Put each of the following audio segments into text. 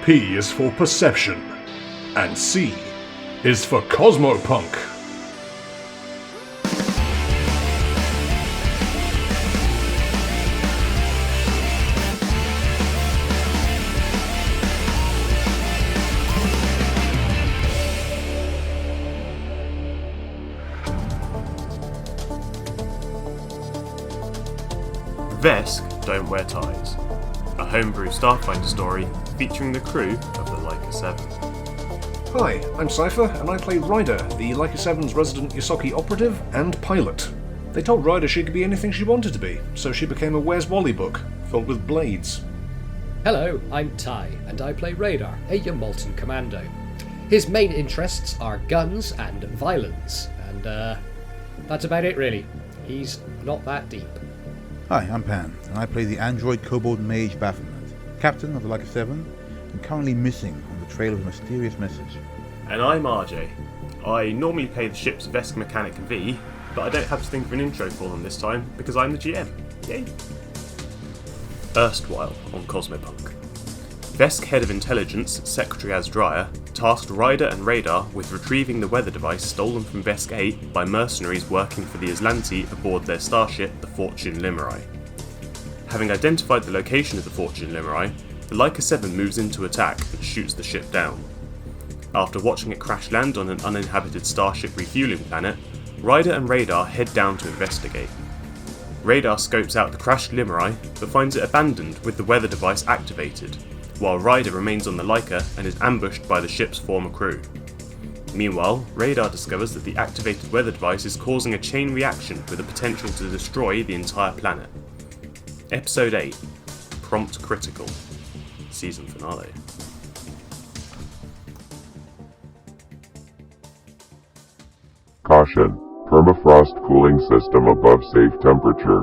P is for perception, and C is for cosmopunk. Vesk don't wear ties. A homebrew Starfinder story featuring the crew of the Leica 7. Hi, I'm Cypher, and I play Ryder, the Leica 7's resident Yosaki operative and pilot. They told Ryder she could be anything she wanted to be, so she became a Where's Wally book, filled with blades. Hello, I'm Ty, and I play Radar, a Yamultan commando. His main interests are guns and violence, and that's about it really. He's not that deep. Hi, I'm Pan, and I play the android kobold mage Baphomet, captain of the Leica 7, and currently missing on the trail of a mysterious message. And I'm RJ. I normally play the ship's Vesk Mechanic V, but I don't have to think of an intro for them this time because I'm the GM. Yay! Erstwhile on Cosmopunk. Vesk Head of Intelligence, Secretary Azdriah, tasked Ryder and Radar with retrieving the weather device stolen from Vesk 8 by mercenaries working for the Azlanti aboard their starship, the Fortune Limeri. Having identified the location of the Fortune Limeri, the Leica 7 moves into attack and shoots the ship down. After watching it crash land on an uninhabited starship refuelling planet, Ryder and Radar head down to investigate. Radar scopes out the crashed Limeri, but finds it abandoned with the weather device activated, while Ryder remains on the Leica and is ambushed by the ship's former crew. Meanwhile, Radar discovers that the activated weather device is causing a chain reaction with the potential to destroy the entire planet. Episode 8, Prompt Critical, Season Finale. Caution. Permafrost cooling system above safe temperature.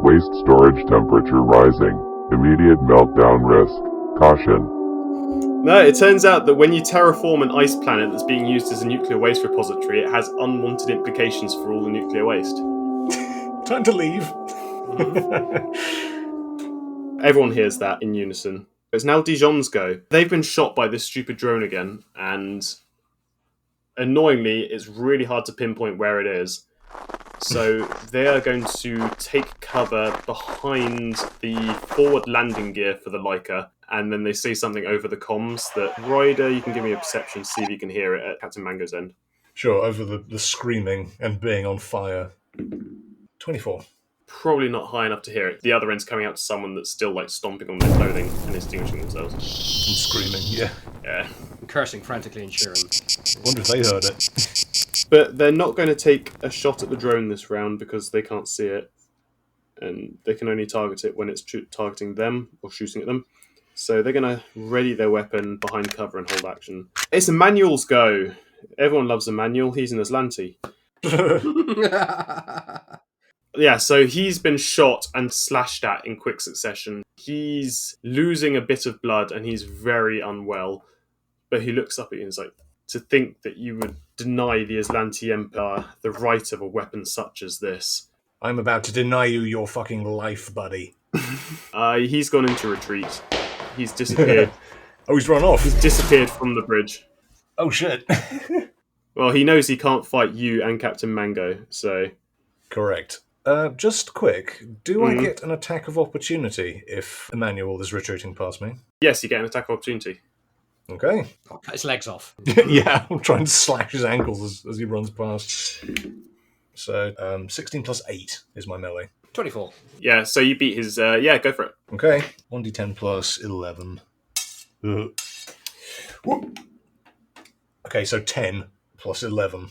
Waste storage temperature rising. Immediate meltdown risk. Caution. No, it turns out that when you terraform an ice planet that's being used as a nuclear waste repository, it has unwanted implications for all the nuclear waste. Time to leave. Everyone hears that in unison. It's now Dijon's go. They've been shot by this stupid drone again, and annoyingly, it's really hard to pinpoint where it is. So they are going to take cover behind the forward landing gear for the Leica, and then they say something over the comms that, Ryder, you can give me a perception, see if you can hear it at Captain Mango's end. Sure, over the screaming and being on fire. 24. Probably not high enough to hear it. The other end's coming out to someone that's still like stomping on their clothing and extinguishing themselves. And screaming, yeah. Yeah. And cursing frantically and cheering. Wonder if they heard it. But they're not going to take a shot at the drone this round because they can't see it. And they can only target it when it's targeting them or shooting at them. So they're going to ready their weapon behind cover and hold action. It's Emmanuel's go. Everyone loves Emmanuel. He's an Azlanti. Yeah, so he's been shot and slashed at in quick succession. He's losing a bit of blood and he's very unwell. But he looks up at you and is like, to think that you would deny the Azlanti Empire the right of a weapon such as this. I'm about to deny you your fucking life, buddy. He's gone into retreat. He's disappeared. Oh, he's run off. He's disappeared from the bridge. Oh, shit. Well, he knows he can't fight you and Captain Mango, so... Correct. Just quick, do I get an attack of opportunity if Emmanuel is retreating past me? Yes, you get an attack of opportunity. Okay. I'll cut his legs off. Yeah, I'm trying to slash his ankles as he runs past. So, 16 plus 8 is my melee. 24. Yeah, so you beat his... yeah, go for it. Okay. 1d10 plus 11. Whoop. Okay, so 10 plus 11.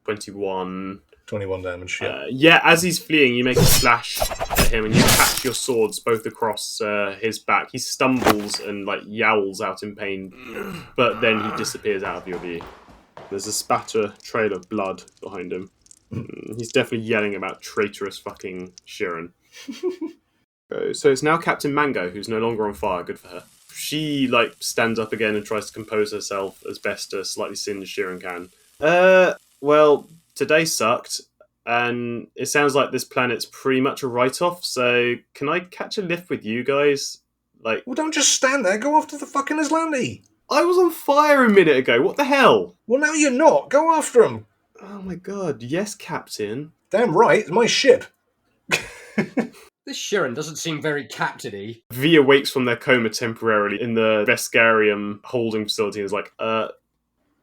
21... 21 damage, yeah. Yeah, as he's fleeing, you make a slash at him and you catch your swords both across his back. He stumbles and like yowls out in pain, but then he disappears out of your view. There's a spatter trail of blood behind him. He's definitely yelling about traitorous fucking Shirin. So it's now Captain Mango, who's no longer on fire. Good for her. She like stands up again and tries to compose herself as best a slightly singed Shirin can. Well... Today sucked, and it sounds like this planet's pretty much a write-off, so can I catch a lift with you guys? Like, Well, don't just stand there. Go after the fucking Azlanti. I was on fire a minute ago. What the hell? Well, now you're not. Go after him. Oh my god. Yes, Captain. Damn right. It's my ship. This Shirin doesn't seem very captain-y. V awakes from their coma temporarily in the Veskarium holding facility and is like,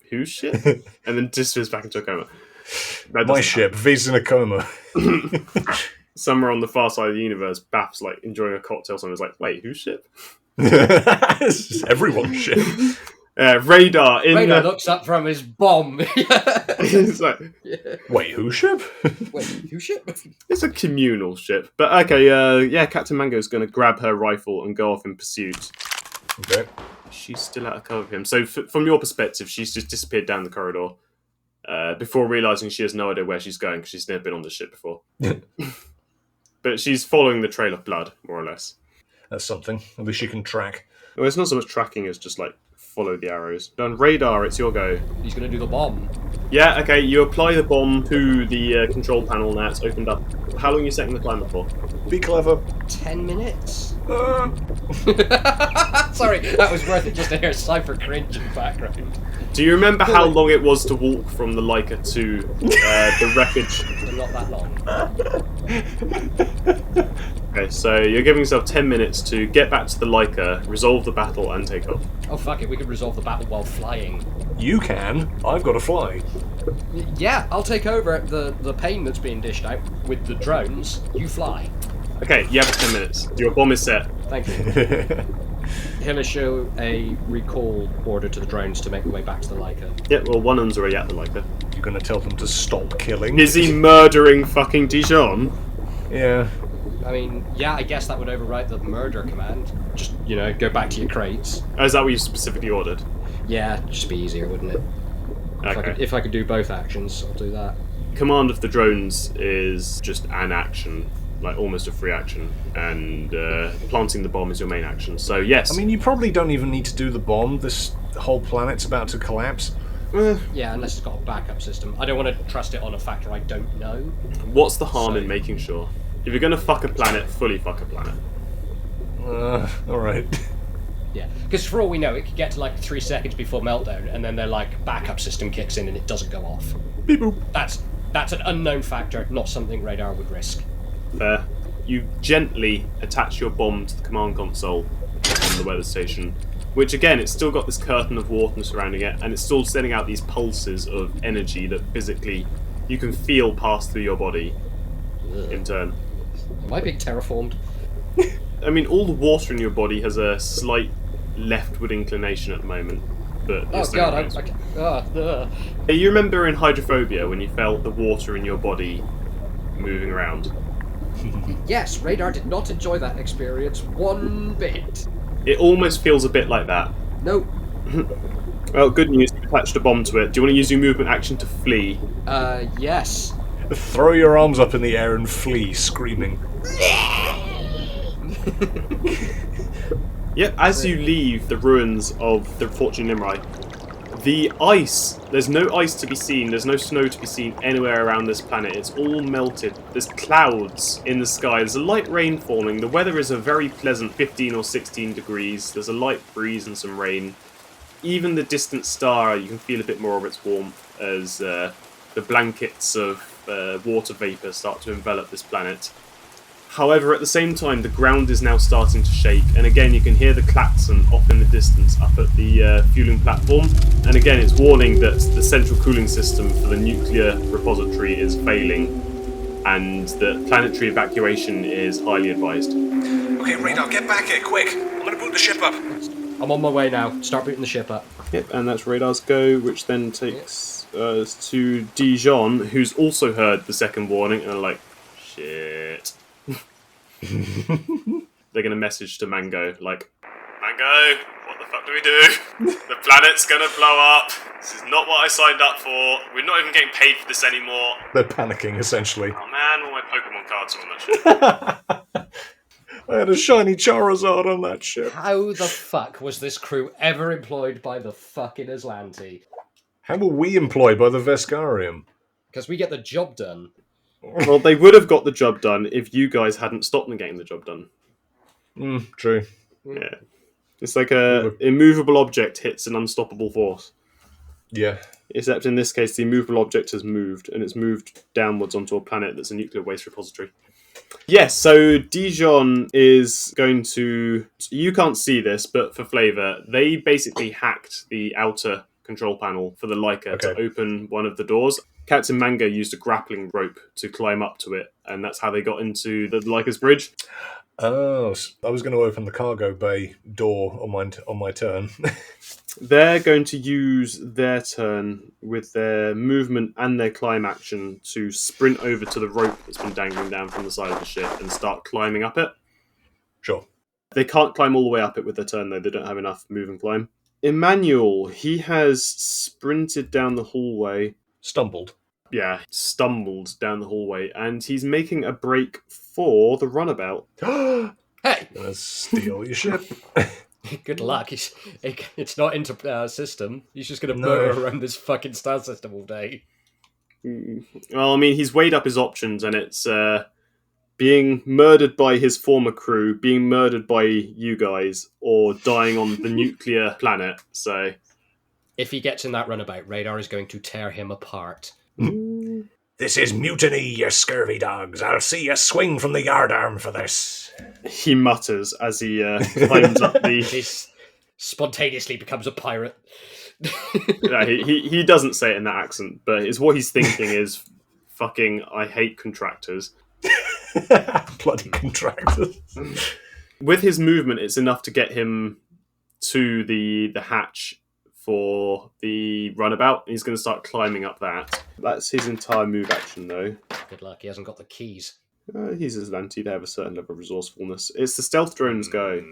whose ship? And then disappears back into a coma. My ship. V's in a coma. Somewhere on the far side of the universe, Baph's like enjoying a cocktail. Someone's like, wait, whose ship? It's everyone's ship. Radar looks up from his bomb. It's like, Wait, whose ship? Wait, whose ship? it's a communal ship. But okay, Captain Mango's going to grab her rifle and go off in pursuit. Okay. She's still out of cover of him. So from your perspective, she's just disappeared down the corridor before realising she has no idea where she's going because she's never been on the ship before. But she's following the trail of blood, more or less. That's something. At least you can track. Well, it's not so much tracking as just like follow the arrows. On Radar, it's your go. He's going to do the bomb. Yeah, okay, you apply the bomb to the control panel now, it's opened up. How long are you setting the timer for? Be clever. 10 minutes. Sorry, that was worth it just to hear Cypher cringe in the background. Do you remember how long it was to walk from the Leica to the wreckage? Not that long. Okay, so you're giving yourself 10 minutes to get back to the Leica, resolve the battle, and take off. Oh fuck it, we could resolve the battle while flying. You can. I've got to fly. Yeah, I'll take over the pain that's being dished out with the drones. You fly. Okay, you have 10 minutes. Your bomb is set. Thank you. He'll issue a recall order to the drones to make their way back to the Leica. Yeah, well, one of them's already at the Leica. You're going to tell them to stop killing? Is he murdering fucking Dijon? Yeah. I mean, yeah, I guess that would overwrite the murder command. Just, go back to your crates. Oh, is that what you specifically ordered? Yeah, just be easier, wouldn't it? Okay. If I could do both actions, I'll do that. Command of the drones is just an action, like almost a free action, and planting the bomb is your main action. So yes. I mean, you probably don't even need to do the bomb. This whole planet's about to collapse. Yeah, unless it's got a backup system. I don't want to trust it on a factor I don't know. What's the harm in making sure? If you're gonna fuck a planet, fully fuck a planet. Alright. Yeah, because for all we know, it could get to like 3 seconds before meltdown, and then their backup system kicks in and it doesn't go off. Beep boop. That's an unknown factor, not something Radar would risk. Fair. You gently attach your bomb to the command console on the weather station, which again, it's still got this curtain of water surrounding it, and it's still sending out these pulses of energy that physically you can feel pass through your body. Ugh. In turn. Am I being terraformed? I mean, all the water in your body has a slight leftward inclination at the moment. But Oh god, You remember in hydrophobia when you felt the water in your body moving around? Yes, Radar did not enjoy that experience one bit. It almost feels a bit like that. Nope. Well, good news, you attached a bomb to it. Do you want to use your movement action to flee? Yes. Throw your arms up in the air and flee, screaming. Yep, as you leave the ruins of the Fortune Limeri, the ice, there's no ice to be seen, there's no snow to be seen anywhere around this planet. It's all melted. There's clouds in the sky, there's a light rain falling. The weather is a very pleasant 15 or 16 degrees. There's a light breeze and some rain. Even the distant star, you can feel a bit more of its warmth as the blankets of water vapour start to envelop this planet. However, at the same time, the ground is now starting to shake, and again you can hear the klaxon off in the distance up at the fueling platform, and again it's warning that the central cooling system for the nuclear repository is failing, and that planetary evacuation is highly advised. Okay, Radar, get back here, quick! I'm gonna boot the ship up. I'm on my way now. Start booting the ship up. Yep, and that's Radar's go, which then takes us to Dijon, who's also heard the second warning, and are like, shit. They're going to message to Mango, like, Mango, what the fuck do we do? The planet's going to blow up. This is not what I signed up for. We're not even getting paid for this anymore. They're panicking, essentially. Oh man, all my Pokemon cards are on that shit. I had a shiny Charizard on that ship. How the fuck was this crew ever employed by the fucking Azlanti? How were we employed by the Veskarium? Because we get the job done. Well, they would have got the job done if you guys hadn't stopped them getting the job done. True. Yeah. It's like a immovable object hits an unstoppable force. Yeah. Except in this case, the immovable object has moved, and it's moved downwards onto a planet that's a nuclear waste repository. Yes, so Dijon is going to... You can't see this, but for flavour, they basically hacked the outer control panel for the Leica to open one of the doors. Captain Mango used a grappling rope to climb up to it, and that's how they got into the Leica's bridge. Oh, I was going to open the cargo bay door on my turn. They're going to use their turn with their movement and their climb action to sprint over to the rope that's been dangling down from the side of the ship and start climbing up it. Sure. They can't climb all the way up it with their turn, though. They don't have enough move and climb. Emmanuel, he has sprinted down the hallway. Stumbled Down the hallway, and he's making a break for the runabout. Hey! Gonna steal your ship. Good luck. It's not into system. He's just going to motor around this fucking star system all day. Well, I mean, he's weighed up his options, and it's being murdered by his former crew, being murdered by you guys, or dying on the nuclear planet. So, if he gets in that runabout, Radar is going to tear him apart. This is mutiny, you scurvy dogs. I'll see you swing from the yardarm for this. He mutters as he climbs up the... He spontaneously becomes a pirate. No, he doesn't say it in that accent, but what he's thinking is, fucking, I hate contractors. Bloody contractors. With his movement, it's enough to get him to the hatch for the runabout. He's going to start climbing up that. That's his entire move action, though. Good luck, he hasn't got the keys. He's Azlanti, they have a certain level of resourcefulness. It's the stealth drone's go.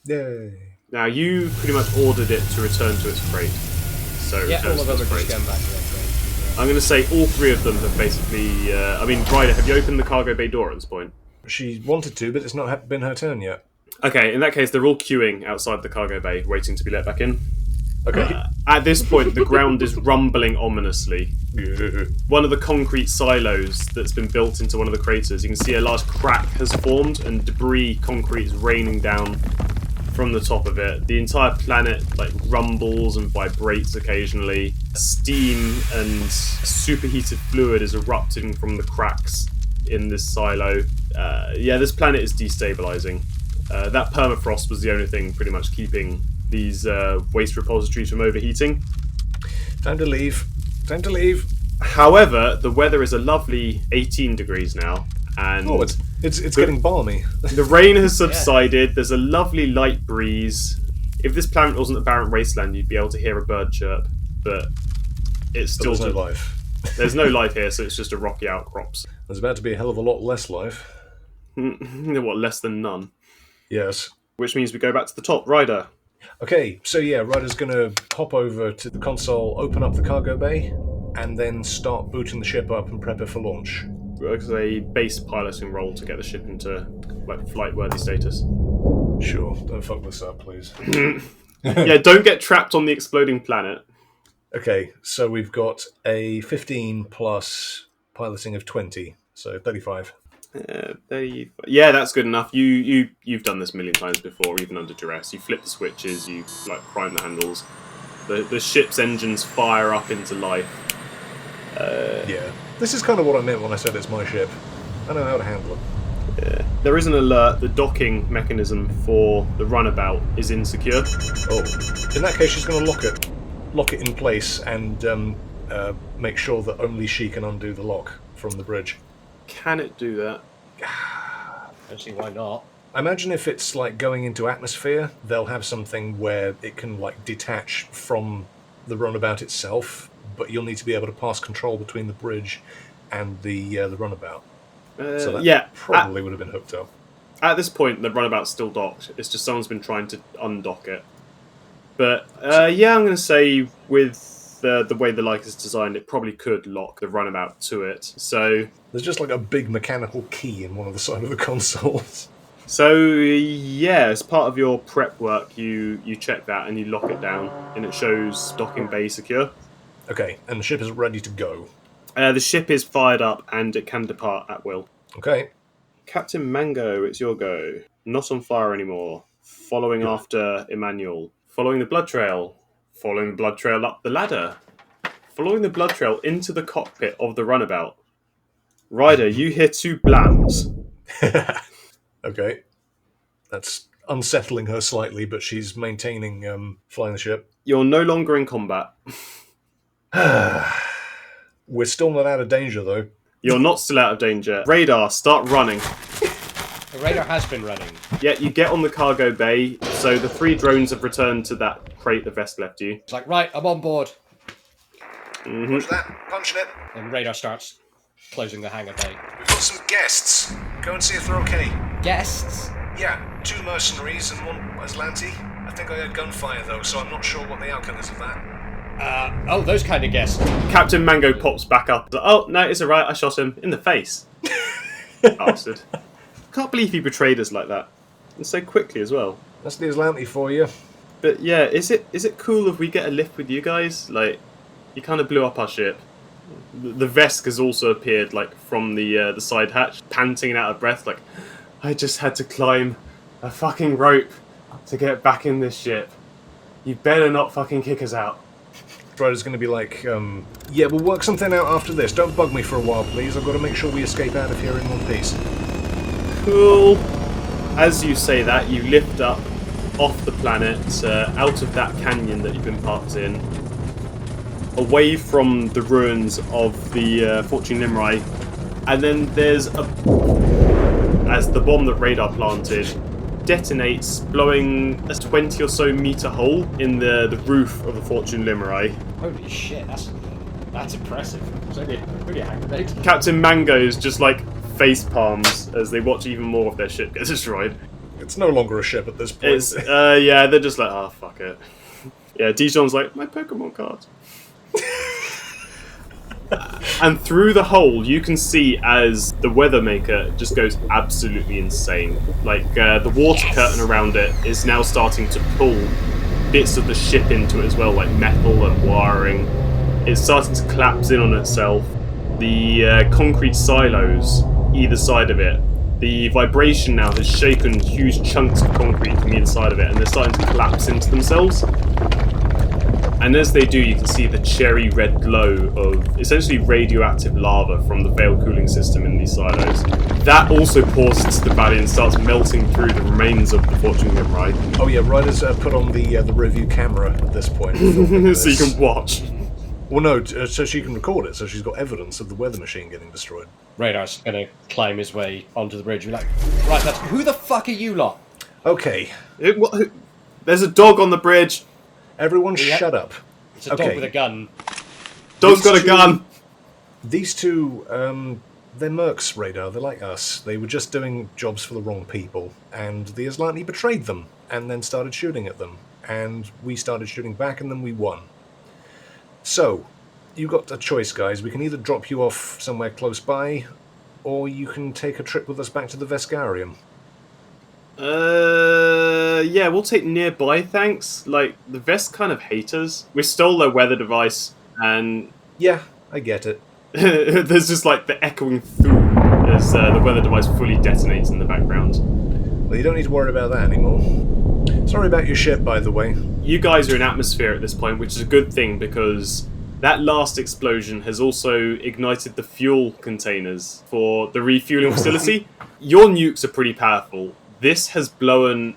Yay. Now, you pretty much ordered it to return to its crate. So Yeah, all of them are crate. just going back to their crate. I'm going to say all three of them have basically... Ryder, have you opened the cargo bay door at this point? She wanted to, but it's not been her turn yet. Okay, in that case, they're all queuing outside the cargo bay, waiting to be let back in. Okay. At this point, the ground is rumbling ominously. One of the concrete silos that's been built into one of the craters, you can see a large crack has formed and debris concrete is raining down from the top of it. The entire planet rumbles and vibrates occasionally. Steam and superheated fluid is erupting from the cracks in this silo. This planet is destabilizing. That permafrost was the only thing pretty much keeping these waste repositories from overheating. Time to leave. However, the weather is a lovely 18 degrees now, and it's getting balmy. The rain has subsided. There's a lovely light breeze. If this planet wasn't a barren wasteland, you'd be able to hear a bird chirp, but it's still there's no life. There's no life here, so it's just a rocky outcrops. There's about to be a hell of a lot less life. What, less than none? Yes. Which means we go back to the top. Ryder. Okay, so Ryder's going to hop over to the console, open up the cargo bay, and then start booting the ship up and prep it for launch. It's a base piloting role to get the ship into flight-worthy status. Sure, don't fuck this up, please. Yeah, don't get trapped on the exploding planet. Okay, so we've got a 15 plus piloting of 20, so 35. Yeah, that's good enough. You've done this a million times before, even under duress. You flip the switches, you prime the handles. The ship's engines fire up into life. Yeah, this is kind of what I meant when I said it's my ship. I know how to handle it. Yeah. There is an alert. The docking mechanism for the runabout is insecure. Oh, in that case, she's going to lock it in place, and make sure that only she can undo the lock from the bridge. Can it do that? Don't see why not. I imagine if it's going into atmosphere, they'll have something where it can detach from the runabout itself, but you'll need to be able to pass control between the bridge and the runabout. So that probably would have been hooked up. At this point, the runabout's still docked. It's just someone's been trying to undock it. But I'm going to say with the way the Leica is designed, it probably could lock the runabout to it. So there's just a big mechanical key in one of the side of the consoles. So as part of your prep work, you check that and you lock it down, and it shows docking bay secure. Okay, and the ship is ready to go. The ship is fired up and it can depart at will. Okay. Captain Mango, it's your go. Not on fire anymore. following after Emmanuel, following the blood trail, following the blood trail up the ladder, following the blood trail into the cockpit of the runabout. Ryder, you hear 2 blams. Okay. That's unsettling her slightly, but she's maintaining flying the ship. You're no longer in combat. We're still not out of danger, though. You're not still out of danger. Radar, start running. The radar has been running. Yeah, you get on the cargo bay, so the 3 drones have returned to that crate that Vesk left you. It's like, right, I'm on board. What's that? Punching it. And radar starts closing the hangar bay. We've got some guests. Go and see if they're okay. Guests? Yeah, 2 mercenaries and 1 Azlanti. I think I heard gunfire, though, so I'm not sure what the outcome is of that. Oh, those kind of guests. Captain Mango pops back up. Oh, no, it's alright, I shot him in the face. Bastard. Can't believe he betrayed us like that. And so quickly as well. That's the Azlanti for you. But yeah, is it cool if we get a lift with you guys? Like, you kind of blew up our ship. The Vesk has also appeared, like, from the side hatch, panting and out of breath, like, I just had to climb a fucking rope to get back in this ship. You better not fucking kick us out. Ryder's going to be like, yeah, we'll work something out after this. Don't bug me for a while, please. I've got to make sure we escape out of here in one piece. Cool. As you say that, you lift up off the planet, out of that canyon that you've been parked in, away from the ruins of the Fortune Limeri, and then there's as the bomb that Radar planted detonates, blowing a 20 or so meter hole in the roof of the Fortune Limeri. Holy shit, that's impressive. It's only a hand grenade. Captain Mango's just like face palms as they watch even more of their ship get destroyed. It's no longer a ship at this point. It's yeah, they're just like, oh fuck it. Yeah, Dijon's like, my Pokemon cards. And through the hole, you can see as the Weathermaker just goes absolutely insane. Like, the water curtain around it is now starting to pull bits of the ship into it as well, like metal and wiring. It's starting to collapse in on itself. The concrete silos either side of it, the vibration now has shaken huge chunks of concrete from the inside of it, and they're starting to collapse into themselves. And as they do, you can see the cherry red glow of essentially radioactive lava from the veil cooling system in these silos. That also pours into the valley and starts melting through the remains of the Fortune Limeri. Oh yeah, Ryder's put on the review camera at this point. So you can watch. Well, no, so she can record it, so she's got evidence of the weather machine getting destroyed. Radar's gonna climb his way onto the bridge and be like, right, that's who the fuck are you lot? Okay, There's a dog on the bridge. everyone Yep. shut up. It's a dog with a gun. Dog's got a gun. These 2, they're mercs, Radar. They're like us. They were just doing jobs for the wrong people, and the Azlanti betrayed them, and then started shooting at them, and we started shooting back, and then we won. So, you got a choice, guys. We can either drop you off somewhere close by, or you can take a trip with us back to the Veskarium. Yeah, we'll take nearby, thanks. Like, the Vesk kind of hate us. We stole their weather device, and Yeah, I get it. there's just like the echoing thoom as the weather device fully detonates in the background. Well, you don't need to worry about that anymore. Sorry about your ship, by the way. You guys are in atmosphere at this point, which is a good thing because that last explosion has also ignited the fuel containers for the refueling facility. Your nukes are pretty powerful. This has blown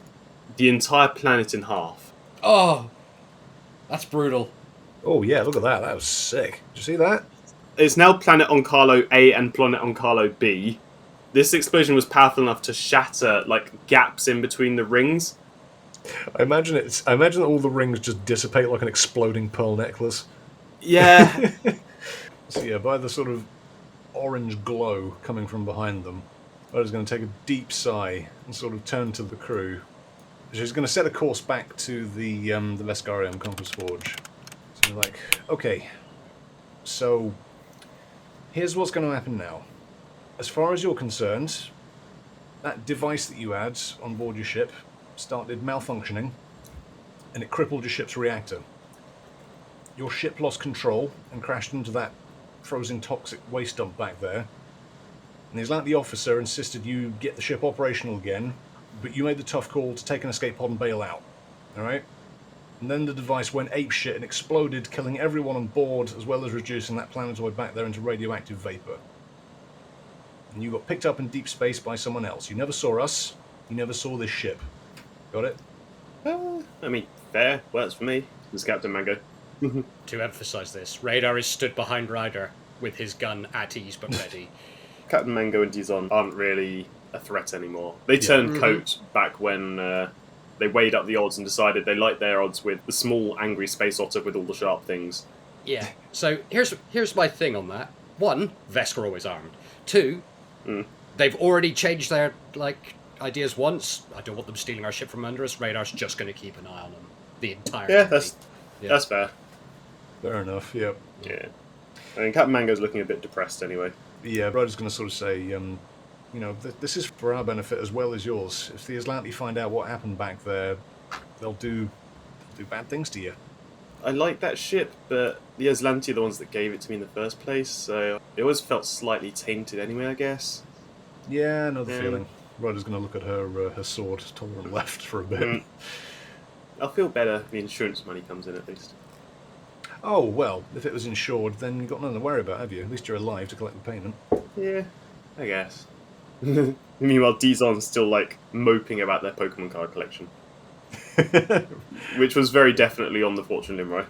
the entire planet in half. Oh, that's brutal. Oh yeah, look at that. That was sick. Did you see that? It's now Planet Oncalo A and Planet Oncalo B. This explosion was powerful enough to shatter like gaps in between the rings. I imagine that all the rings just dissipate like an exploding pearl necklace. Yeah. So yeah, by the sort of orange glow coming from behind them, I was going to take a deep sigh and sort of turn to the crew. She's going to set a course back to the Veskarium Conqueror's Forge. So you're like, okay, so here's what's going to happen now. As far as you're concerned, that device that you had on board your ship started malfunctioning, and it crippled your ship's reactor. Your ship lost control and crashed into that frozen toxic waste dump back there. And the Azlanti officer insisted you get the ship operational again, but you made the tough call to take an escape pod and bail out. Alright? And then the device went apeshit and exploded, killing everyone on board, as well as reducing that planetoid back there into radioactive vapor. And you got picked up in deep space by someone else. You never saw us. You never saw this ship. Got it? I mean, fair. Works for me. As Captain Mango. To emphasise this, Radar is stood behind Ryder with his gun at ease but ready. Captain Mango and Dizon aren't really a threat anymore. They turned coat back when they weighed up the odds and decided they liked their odds with the small, angry space otter with all the sharp things. Yeah, so here's my thing on that. One, Vesk are always armed. Two, they've already changed their, ideas once. I don't want them stealing our ship from under us. Radar's just going to keep an eye on them the entire time. That's fair. Fair enough, yep. Yeah. I mean, Captain Mango's looking a bit depressed anyway. Yeah, Ryder's going to sort of say, this is for our benefit as well as yours. If the Azlanti find out what happened back there, they'll do bad things to you. I like that ship, but the Azlanti are the ones that gave it to me in the first place, so it always felt slightly tainted anyway, I guess. Yeah, another feeling. Ryder's going to look at her sword, tolerant left for a bit. I'll feel better if the insurance money comes in at least. Oh, well, if it was insured, then you've got nothing to worry about, have you? At least you're alive to collect the payment. Yeah, I guess. Meanwhile, Dizon's still, moping about their Pokemon card collection. Which was very definitely on the Fortune Limeri.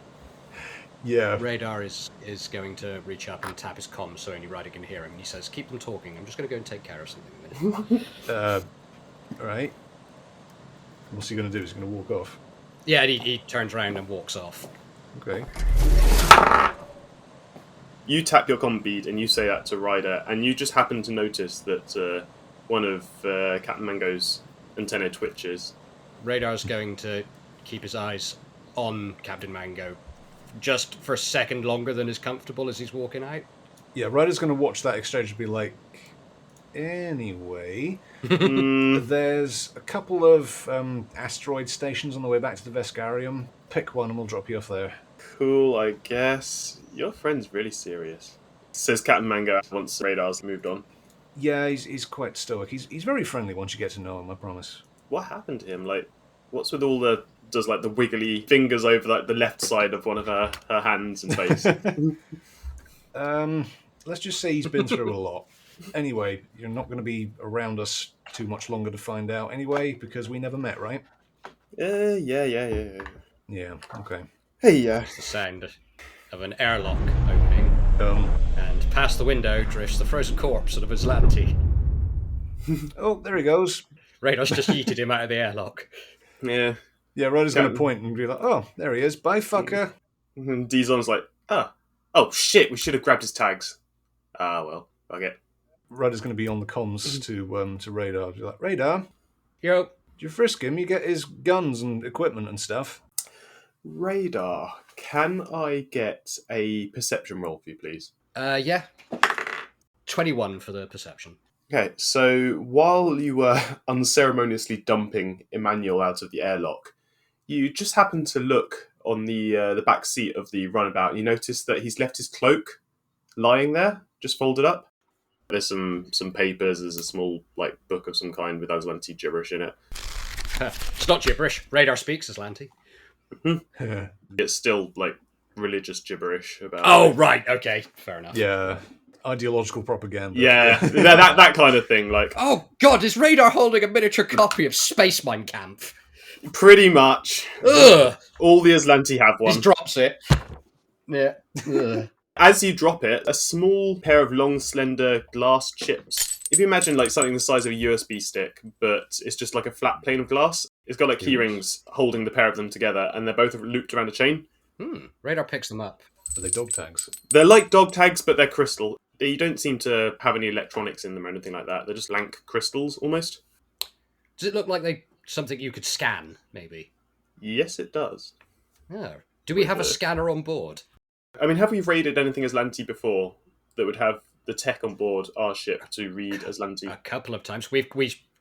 Yeah. Radar is going to reach up and tap his comms so only Ryder can hear him. And he says, keep them talking. I'm just going to go and take care of something in a minute. Alright. What's he going to do? Is he going to walk off? Yeah, and he turns around and walks off. Okay. You tap your comm bead and you say that to Ryder, and you just happen to notice that one of Captain Mango's antennae twitches. Radar's going to keep his eyes on Captain Mango just for a second longer than is comfortable as he's walking out. Yeah, Ryder's going to watch that exchange and be like, anyway, there's a couple of asteroid stations on the way back to the Veskarium. Pick one and we'll drop you off there. Cool, I guess. Your friend's really serious. Says Captain Mango once Radar's moved on. Yeah, he's quite stoic. He's very friendly once you get to know him, I promise. What happened to him? What's with all the wiggly fingers over the left side of one of her hands and face? Let's just say he's been through a lot. Anyway, you're not going to be around us too much longer to find out anyway, because we never met, right? Yeah. Yeah, okay. Hey, It's the sound of an airlock opening, and past the window drifts the frozen corpse of Azlanti. Oh, there he goes. Radar's just yeeted him out of the airlock. Yeah. Yeah, Ryder's going to point and be like, oh, there he is. Bye, fucker. And Dizon's like, oh shit, we should have grabbed his tags. Ah, well, fuck it. Ryder's going to be on the comms to Radar. Be like, Radar, Yo. do you frisk him? You get his guns and equipment and stuff. Radar, can I get a perception roll for you, please? Yeah. 21 for the perception. Okay, so while you were unceremoniously dumping Emmanuel out of the airlock, you just happened to look on the back seat of the runabout, and you noticed that he's left his cloak lying there, just folded up. There's some papers, there's a small book of some kind with Azlanti gibberish in it. It's not gibberish. Radar speaks Azlanti. It's still religious gibberish about... Oh, right, okay, fair enough. Yeah, ideological propaganda. Yeah, that kind of thing. Oh, God, is Radar holding a miniature copy of Space Mein Kampf? Pretty much. Ugh! All the Azlanti have one. He drops it. Yeah. Ugh. As you drop it, a small pair of long, slender glass chips. If you imagine something the size of a USB stick, but it's just a flat plane of glass, it's got key rings holding the pair of them together, and they're both looped around a chain. Radar picks them up. Are they dog tags? They're like dog tags, but they're crystal. You don't seem to have any electronics in them or anything like that. They're just blank crystals, almost. Does it look like something you could scan, maybe? Yes, it does. Oh. Do we have a scanner on board? I mean, have we raided anything Azlanti before that would have the tech on board our ship to read Azlanti? A couple of times. We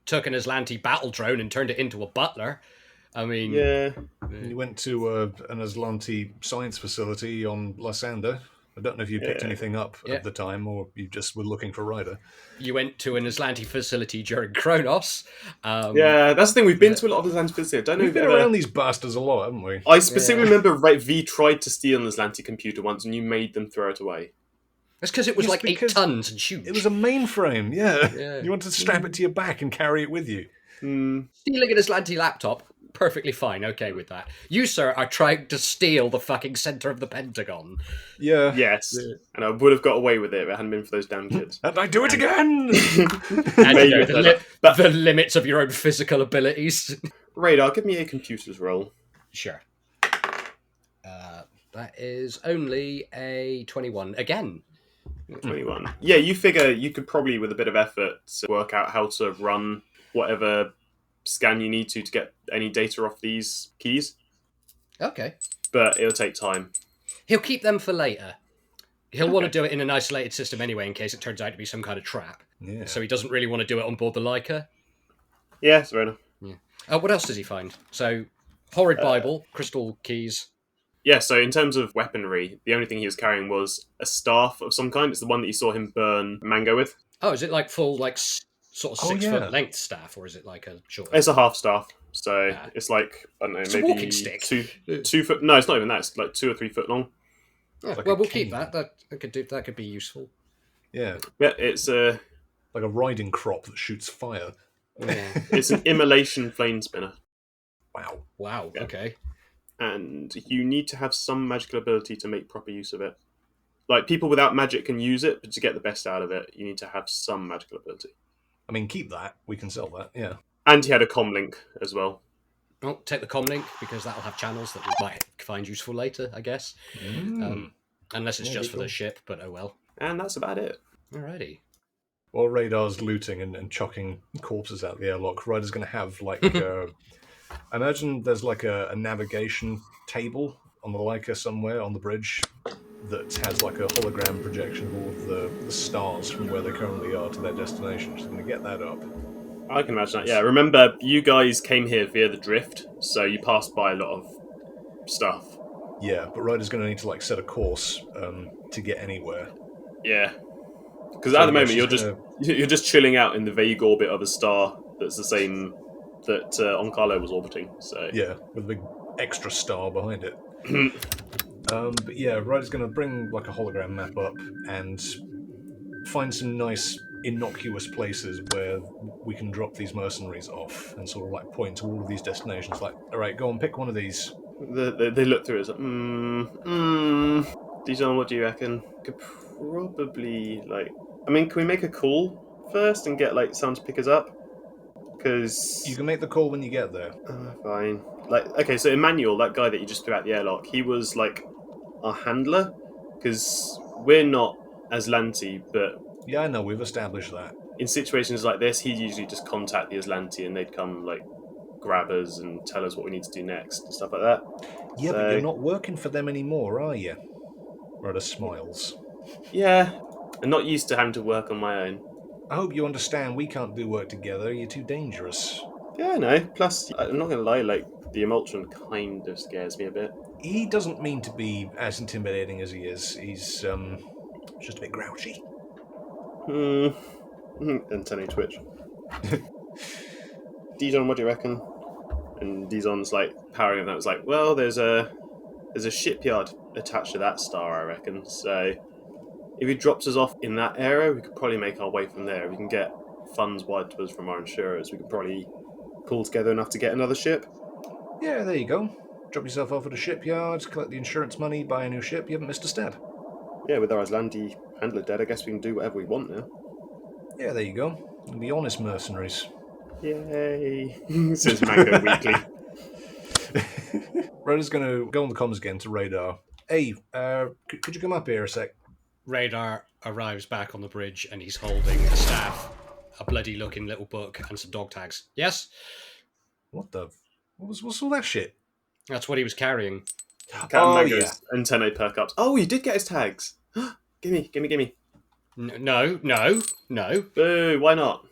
took an Azlanti battle drone and turned it into a butler. I mean... Yeah. You went to an Azlanti science facility on Lysander. I don't know if you picked Yeah. anything up Yeah. at the time, or you just were looking for Ryder. You went to an Azlanti facility during Kronos. Yeah, that's the thing. We've been to a lot of the Azlanti facilities. I don't know We've if been ever... around these bastards a lot, haven't we? I specifically remember V tried to steal an Azlanti computer once, and you made them throw it away. That's because it was Yes, like 8 because tons and huge. It was a mainframe, yeah. Yeah. You wanted to strap it to your back and carry it with you. Stealing an Azlanti laptop, perfectly fine, okay with that. You, sir, are trying to steal the fucking centre of the Pentagon. Yeah. Yes, and I would have got away with it if it hadn't been for those damn kids. And I do it again! And you know, Maybe, the limits of your own physical abilities. Radar, give me a computer's roll. Sure. That is only a 21. Again. 21. Yeah, you figure you could probably, with a bit of effort, work out how to run whatever scan you need to get any data off these keys. Okay. But it'll take time. He'll keep them for later. He'll want to do it in an isolated system anyway, in case it turns out to be some kind of trap. Yeah. So he doesn't really want to do it on board the Leica. Yeah, that's fair enough. What else does he find? So, horrid Bible, crystal keys. Yeah, so in terms of weaponry, the only thing he was carrying was a staff of some kind. It's the one that you saw him burn Mango with. Oh, is it like full, like, sort of 6 yeah. foot length staff, or is it like a short? It's a half staff, so it's like, I don't know, It's a maybe walking stick. 2 foot. No, it's not even that. It's like 2 or 3 foot long. Yeah, like well, a we'll keep cane. that. That could be useful. Yeah. Yeah, it's Like a riding crop that shoots fire. Yeah. it's an immolation flame spinner, Wow. Wow. Yeah. Okay. and you need to have some magical ability to make proper use of it. Like, people without magic can use it, but to get the best out of it, you need to have some magical ability. I mean, keep that. We can sell that, yeah. And he had a comlink as well. Well, take the comlink because that'll have channels that we might find useful later, I guess. Unless it's just for the ship, but oh well. And that's about it. Alrighty. While Radar's looting and chucking corpses out the airlock, Ryder's going to have, like, I imagine there's, like, a navigation table on the Leica somewhere on the bridge that has, like, a hologram projection of all of the stars from where they currently are to their destination. She's going to get that up. I can imagine that, yeah. Remember, you guys came here via the drift, so you passed by a lot of stuff. Yeah, but Ryder's going to need to, like, set a course to get anywhere. Yeah. Because So, at the yeah, moment, she's you're just chilling out in the vague orbit of a star that's the same that Onkalo was orbiting. So Yeah, with a big extra star behind it. But yeah, Ryder's going to bring, like, a hologram map up and find some nice innocuous places where we can drop these mercenaries off and sort of, like, point to all of these destinations. Like, all right, go and pick one of these. they look through it. It's like, Dijon, what do you reckon? Could probably, like, I mean, can we make a call first and get, like, someone to pick us up? Because You can make the call when you get there. fine. Like, okay, so Emmanuel, that guy that you just threw out the airlock, he was like our handler, because we're not Azlanti, but Yeah, I know, we've established that. in situations like this, he'd usually just contact the Azlanti and they'd come, like, grab us and tell us what we need to do next and stuff like that. Yeah, So- but you're not working for them anymore, are you? Ryder smiles. Yeah, I'm not used to having to work on my own. I hope you understand we can't do work together. You're too dangerous. Yeah, no. Plus, I'm not gonna lie, like, the Emulsion kind of scares me a bit. He doesn't mean to be as intimidating as he is. He's just a bit grouchy. And Tony Twitch. Dijon, what do you reckon? And Dijon's like powering on that. Was like, well, there's a shipyard attached to that star, I reckon. So if he drops us off in that area, we could probably make our way from there. We can get funds wired to us from our insurers. We could probably pull together enough to get another ship. Yeah, there you go. Drop yourself off at a shipyard, collect the insurance money, buy a new ship. You haven't missed a step. Yeah, with our Azlanti handler dead, I guess we can do whatever we want now. Yeah, there you go. You'll be honest mercenaries. Yay! Says Mango Weekly. Ryder's going to go on the comms again to Radar. Hey, could you come up here a sec? Radar arrives back on the bridge and he's holding a staff, a bloody looking little book, and some dog tags. Yes? What the... What's all that shit? That's what he was carrying. Captain Mango's antennae perk ups. Oh, you did get his tags. Gimme. No. Boo, why not?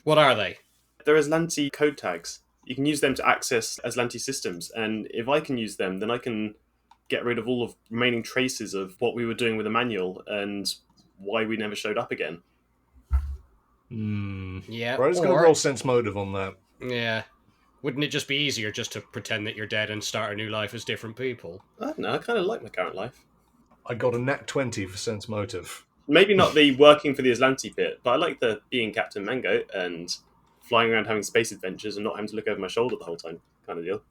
What are they? They're Azlanti code tags. You can use them to access Azlanti systems, and if I can use them, then I can get rid of all of remaining traces of what we were doing with the manual and why we never showed up again. Yeah. Ryder's going to roll sense motive on that. Yeah. Wouldn't it just be easier just to pretend that you're dead and start a new life as different people? I don't know, I kind of like my current life. I got a nat 20 for sense motive. Maybe not the working for the Azlanti bit, but I like the being Captain Mango and flying around having space adventures and not having to look over my shoulder the whole time kind of deal.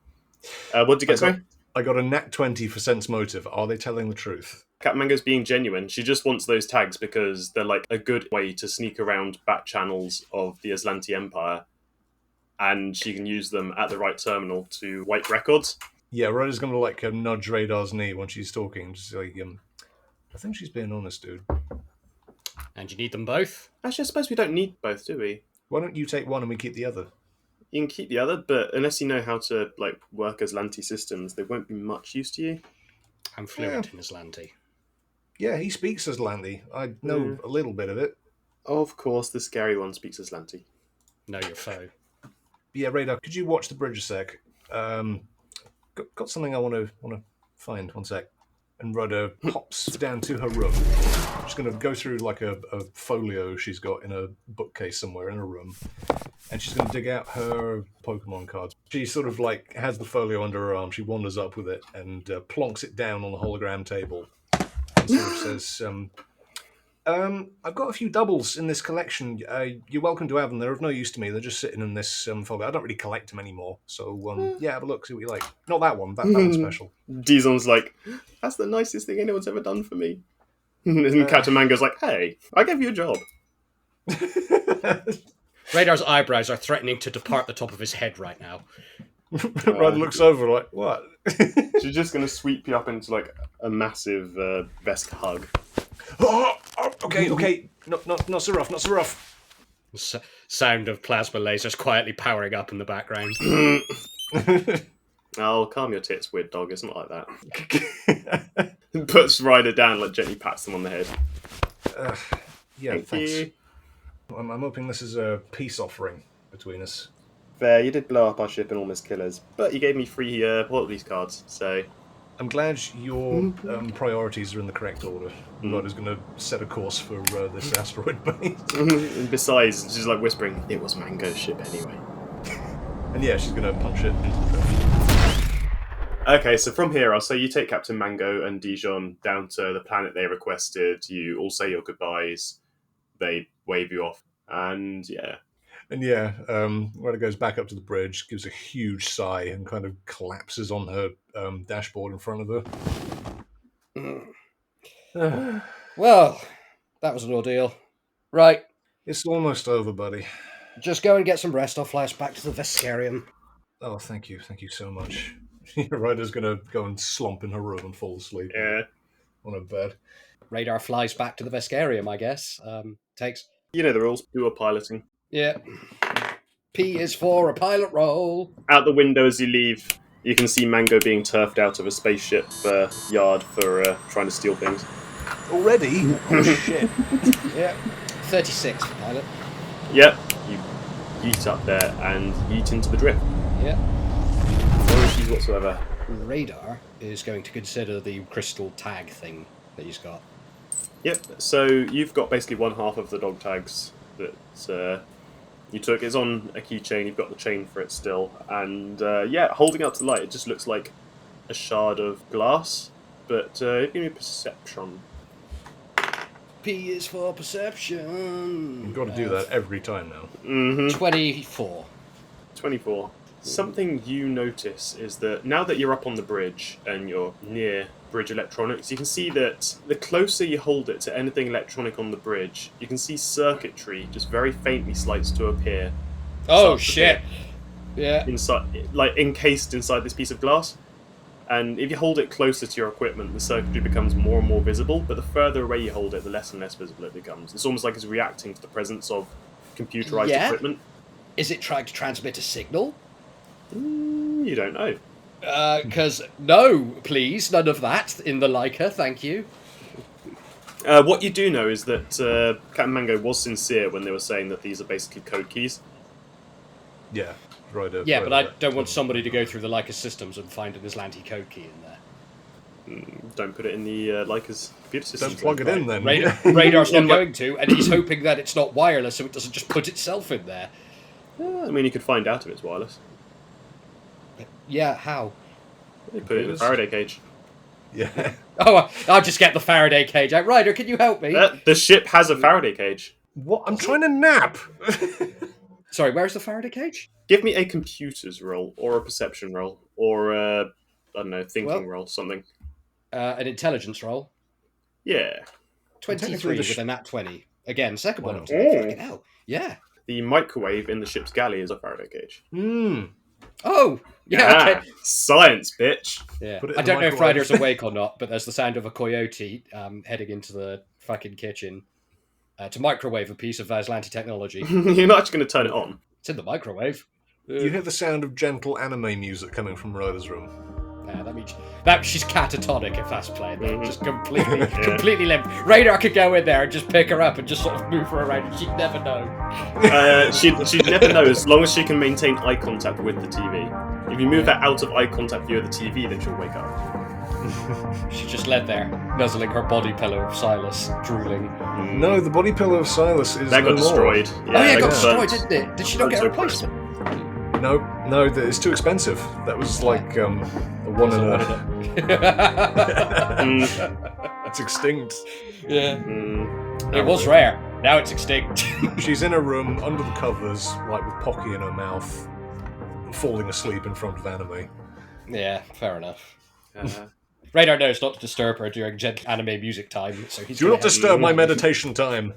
What did you get, sorry? I got a nat 20 for sense motive. Are they telling the truth? Captain Mango's being genuine. She just wants those tags because they're like a good way to sneak around back channels of the Azlanti Empire, and she can use them at the right terminal to wipe records. Yeah, Ryder's going to like nudge Radar's knee when she's talking. Just like, I think she's being honest, dude. And you need them both? Actually, I suppose we don't need both, do we? Why don't you take one and we keep the other? You can keep the other, but unless you know how to like work Azlanti systems, they won't be much use to you. I'm fluent in Azlanti. Yeah, he speaks Azlanti. I know a little bit of it. Of course, the scary one speaks Azlanti. Know your foe. Yeah, Radar, could you watch the bridge a sec? Got something I want to find. 1 sec. And Ryder hops down to her room. I'm just going to go through like a folio she's got in a bookcase somewhere in her room. And she's going to dig out her Pokemon cards. She sort of like has the folio under her arm. She wanders up with it and plonks it down on the hologram table. And sort of says, I've got a few doubles in this collection. You're welcome to have them. They're of no use to me. They're just sitting in this folder. I don't really collect them anymore. So, yeah, have a look, see what you like. Not that one. That one's special. Dizon's like, that's the nicest thing anyone's ever done for me. And Captain Mango's like, hey, I gave you a job. Radar's eyebrows are threatening to depart the top of his head right now. Ryder looks over like, what? She's just going to sweep you up into like a massive Vesk hug. Oh, okay. Not so rough, not so rough. Sound of plasma lasers quietly powering up in the background. Oh, calm your tits, weird dog. It's not like that. Puts Ryder down, like gently pats them on the head. Yeah, Thank thanks. you. I'm hoping this is a peace offering between us. Fair, you did blow up our ship and almost kill us, but you gave me free portalies cards, so... I'm glad your priorities are in the correct order. Ryder's going to set a course for this asteroid base. And besides, she's like whispering, it was Mango's ship anyway. And yeah, she's going to punch it into the drift. Okay, so from here, I'll say you take Captain Mango and Dijon down to the planet they requested. You all say your goodbyes. They wave you off. And yeah. And yeah, Ryder goes back up to the bridge, gives a huge sigh, and kind of collapses on her dashboard in front of her. Well, that was an ordeal. Right. It's almost over, buddy. Just go and get some rest. I'll fly us back to the Veskarium. Oh, thank you so much. Ryder's going to go and slump in her room and fall asleep on her bed. Radar flies back to the Veskarium, I guess. Takes... You know the rules. Do a piloting. Yeah. P is for a pilot roll. Out the window as you leave, you can see Mango being turfed out of a spaceship yard for trying to steal things. Already? Oh, shit. Yeah. 36 for pilot. Yep. You yeet up there and yeet into the drift. Yeah. No issues whatsoever. Radar is going to consider the crystal tag thing that he's got. Yep. So you've got basically one half of the dog tags that you took. It's on a keychain. You've got the chain for it still, and holding up to the light, it just looks like a shard of glass. But give me a perception. P is for perception. You've got to do that every time now. 24. 24. Something you notice is that now that you're up on the bridge and you're near bridge electronics, you can see that the closer you hold it to anything electronic on the bridge, you can see circuitry just very faintly starts to appear. Oh shit! Yeah. Inside, like encased inside this piece of glass. And if you hold it closer to your equipment, the circuitry becomes more and more visible, but the further away you hold it, the less and less visible it becomes. It's almost like it's reacting to the presence of computerized equipment. Is it trying to transmit a signal? You don't know. Because, no, please, none of that in the Leica, thank you. What you do know is that Captain Mango was sincere when they were saying that these are basically code keys. Yeah, Ryder. Yeah, but I don't want somebody to go through the Leica systems and find an Azlanti code key in there. Don't put it in the Leica's computer system. Don't plug it in then. Radar's not going to, and he's hoping that it's not wireless, so it doesn't just put itself in there. I mean, you could find out if it's wireless. Yeah, how? You put it in a Faraday cage. Yeah. Oh, I'll just get the Faraday cage out. Ryder, can you help me? The ship has a Faraday cage. What? I'm trying to nap. Sorry, where's the Faraday cage? Give me a computers roll, or a perception roll, or a, I don't know, thinking roll, something. An intelligence roll. Yeah. 23 with a nat 20. Again, second one. Wow. Fucking hell. Yeah. The microwave in the ship's galley is a Faraday cage. Oh, yeah, okay. Science, bitch. Yeah. Put it in I the don't know if microwave. Ryder's awake or not, but there's the sound of a coyote heading into the fucking kitchen to microwave a piece of Azlanti technology. You're not actually going to turn it on. It's in the microwave. You hear the sound of gentle anime music coming from Ryder's room. That means that she's catatonic if that's playing. Just completely limp. Radar could go in there and just pick her up and just sort of move her around, and she'd never know. She'd never know as long as she can maintain eye contact with the TV. If you move her out of eye contact view of the TV, then she'll wake up. She's just led there, nuzzling her body pillow of Silas, drooling. No, the body pillow of Silas is That got no more. destroyed. Oh yeah, it got burnt. destroyed, didn't it? Did she not get a replacement? No, it's too expensive. That was like a one in a. It's extinct. Yeah. It was rare. Now it's extinct. She's in a room under the covers, like with Pocky in her mouth, falling asleep in front of anime. Yeah, fair enough. Radar knows not to disturb her during gentle anime music time, so he's. Do not disturb my meditation time.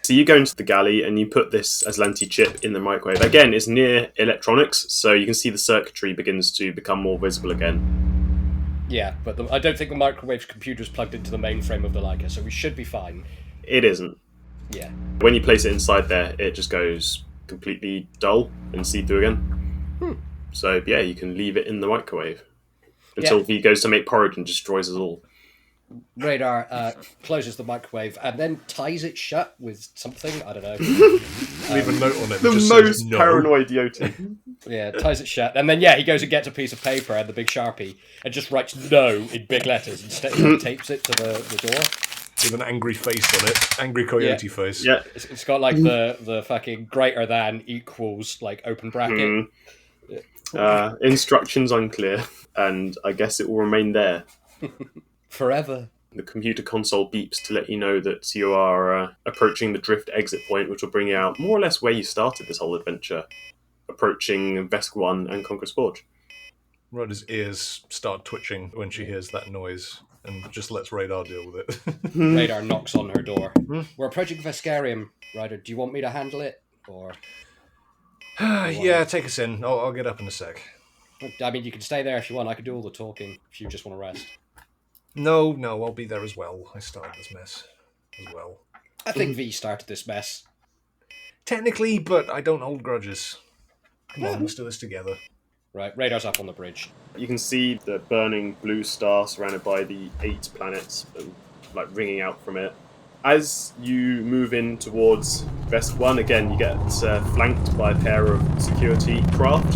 So you go into the galley and you put this Azlanti chip in the microwave. Again, it's near electronics, so you can see the circuitry begins to become more visible again. Yeah, but I don't think the microwave's computer's plugged into the mainframe of the Leica, so we should be fine. It isn't. Yeah. When you place it inside there, it just goes completely dull and see-through again. So yeah, you can leave it in the microwave until he goes to make porridge and destroys us all. Radar closes the microwave and then ties it shut with something, I don't know. Leave a note on it. The that just most says no. paranoid Yoti. Yeah, ties it shut. And then, he goes and gets a piece of paper and the big Sharpie and just writes no in big letters and tapes it to the door. With an angry face on it. Angry coyote face. Yeah. It's got like the fucking greater than equals like open bracket. Instructions unclear, and I guess it will remain there. Forever. The computer console beeps to let you know that you are approaching the drift exit point, which will bring you out more or less where you started this whole adventure, approaching Vesk 1 and Conqueror's Forge. Ryder's ears start twitching when she hears that noise, and just lets Radar deal with it. Radar knocks on her door. We're approaching Veskarium, Ryder. Do you want me to handle it? Or Yeah, take us in. I'll get up in a sec. I mean, you can stay there if you want. I can do all the talking if you just want to rest. No, I'll be there as well. I started this mess as well. I think V started this mess. Technically, but I don't hold grudges. Come on, let's do this together. Right, Radar's up on the bridge. You can see the burning blue star surrounded by the 8 planets, like ringing out from it. As you move in towards Vesk 1, again, you get flanked by a pair of security craft.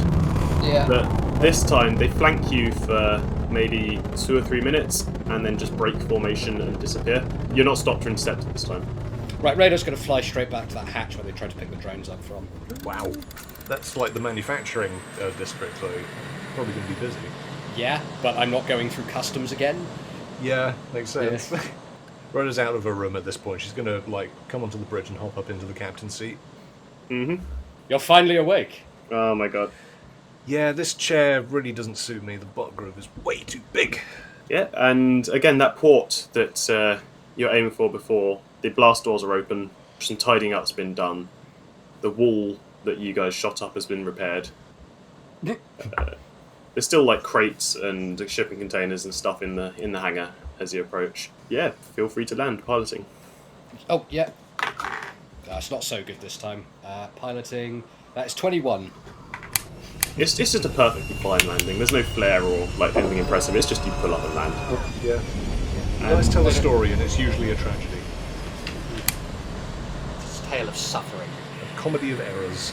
Yeah. But this time, they flank you for maybe 2 or 3 minutes, and then just break formation and disappear. You're not stopped or intercepted this time. Right, Radar's going to fly straight back to that hatch where they tried to pick the drones up from. Wow. That's like the manufacturing district, so probably going to be busy. Yeah, but I'm not going through customs again. Yeah, makes sense. Yeah. Ryder's out of her room at this point. She's going to, come onto the bridge and hop up into the captain's seat. Mm-hmm. You're finally awake. Oh my god. Yeah, this chair really doesn't suit me. The butt groove is way too big. Yeah, and again, that port that you're aiming for before, the blast doors are open, some tidying up's been done, the wall that you guys shot up has been repaired. There's still like crates and shipping containers and stuff in the hangar as you approach. Yeah, feel free to land piloting. Oh, yeah. It's not so good this time. Piloting, that's 21. It's just a perfectly fine landing. There's no flare or like anything impressive. It's just you pull up and land. Yeah. You guys tell a story and it's usually a tragedy. It's a tale of suffering. A comedy of errors.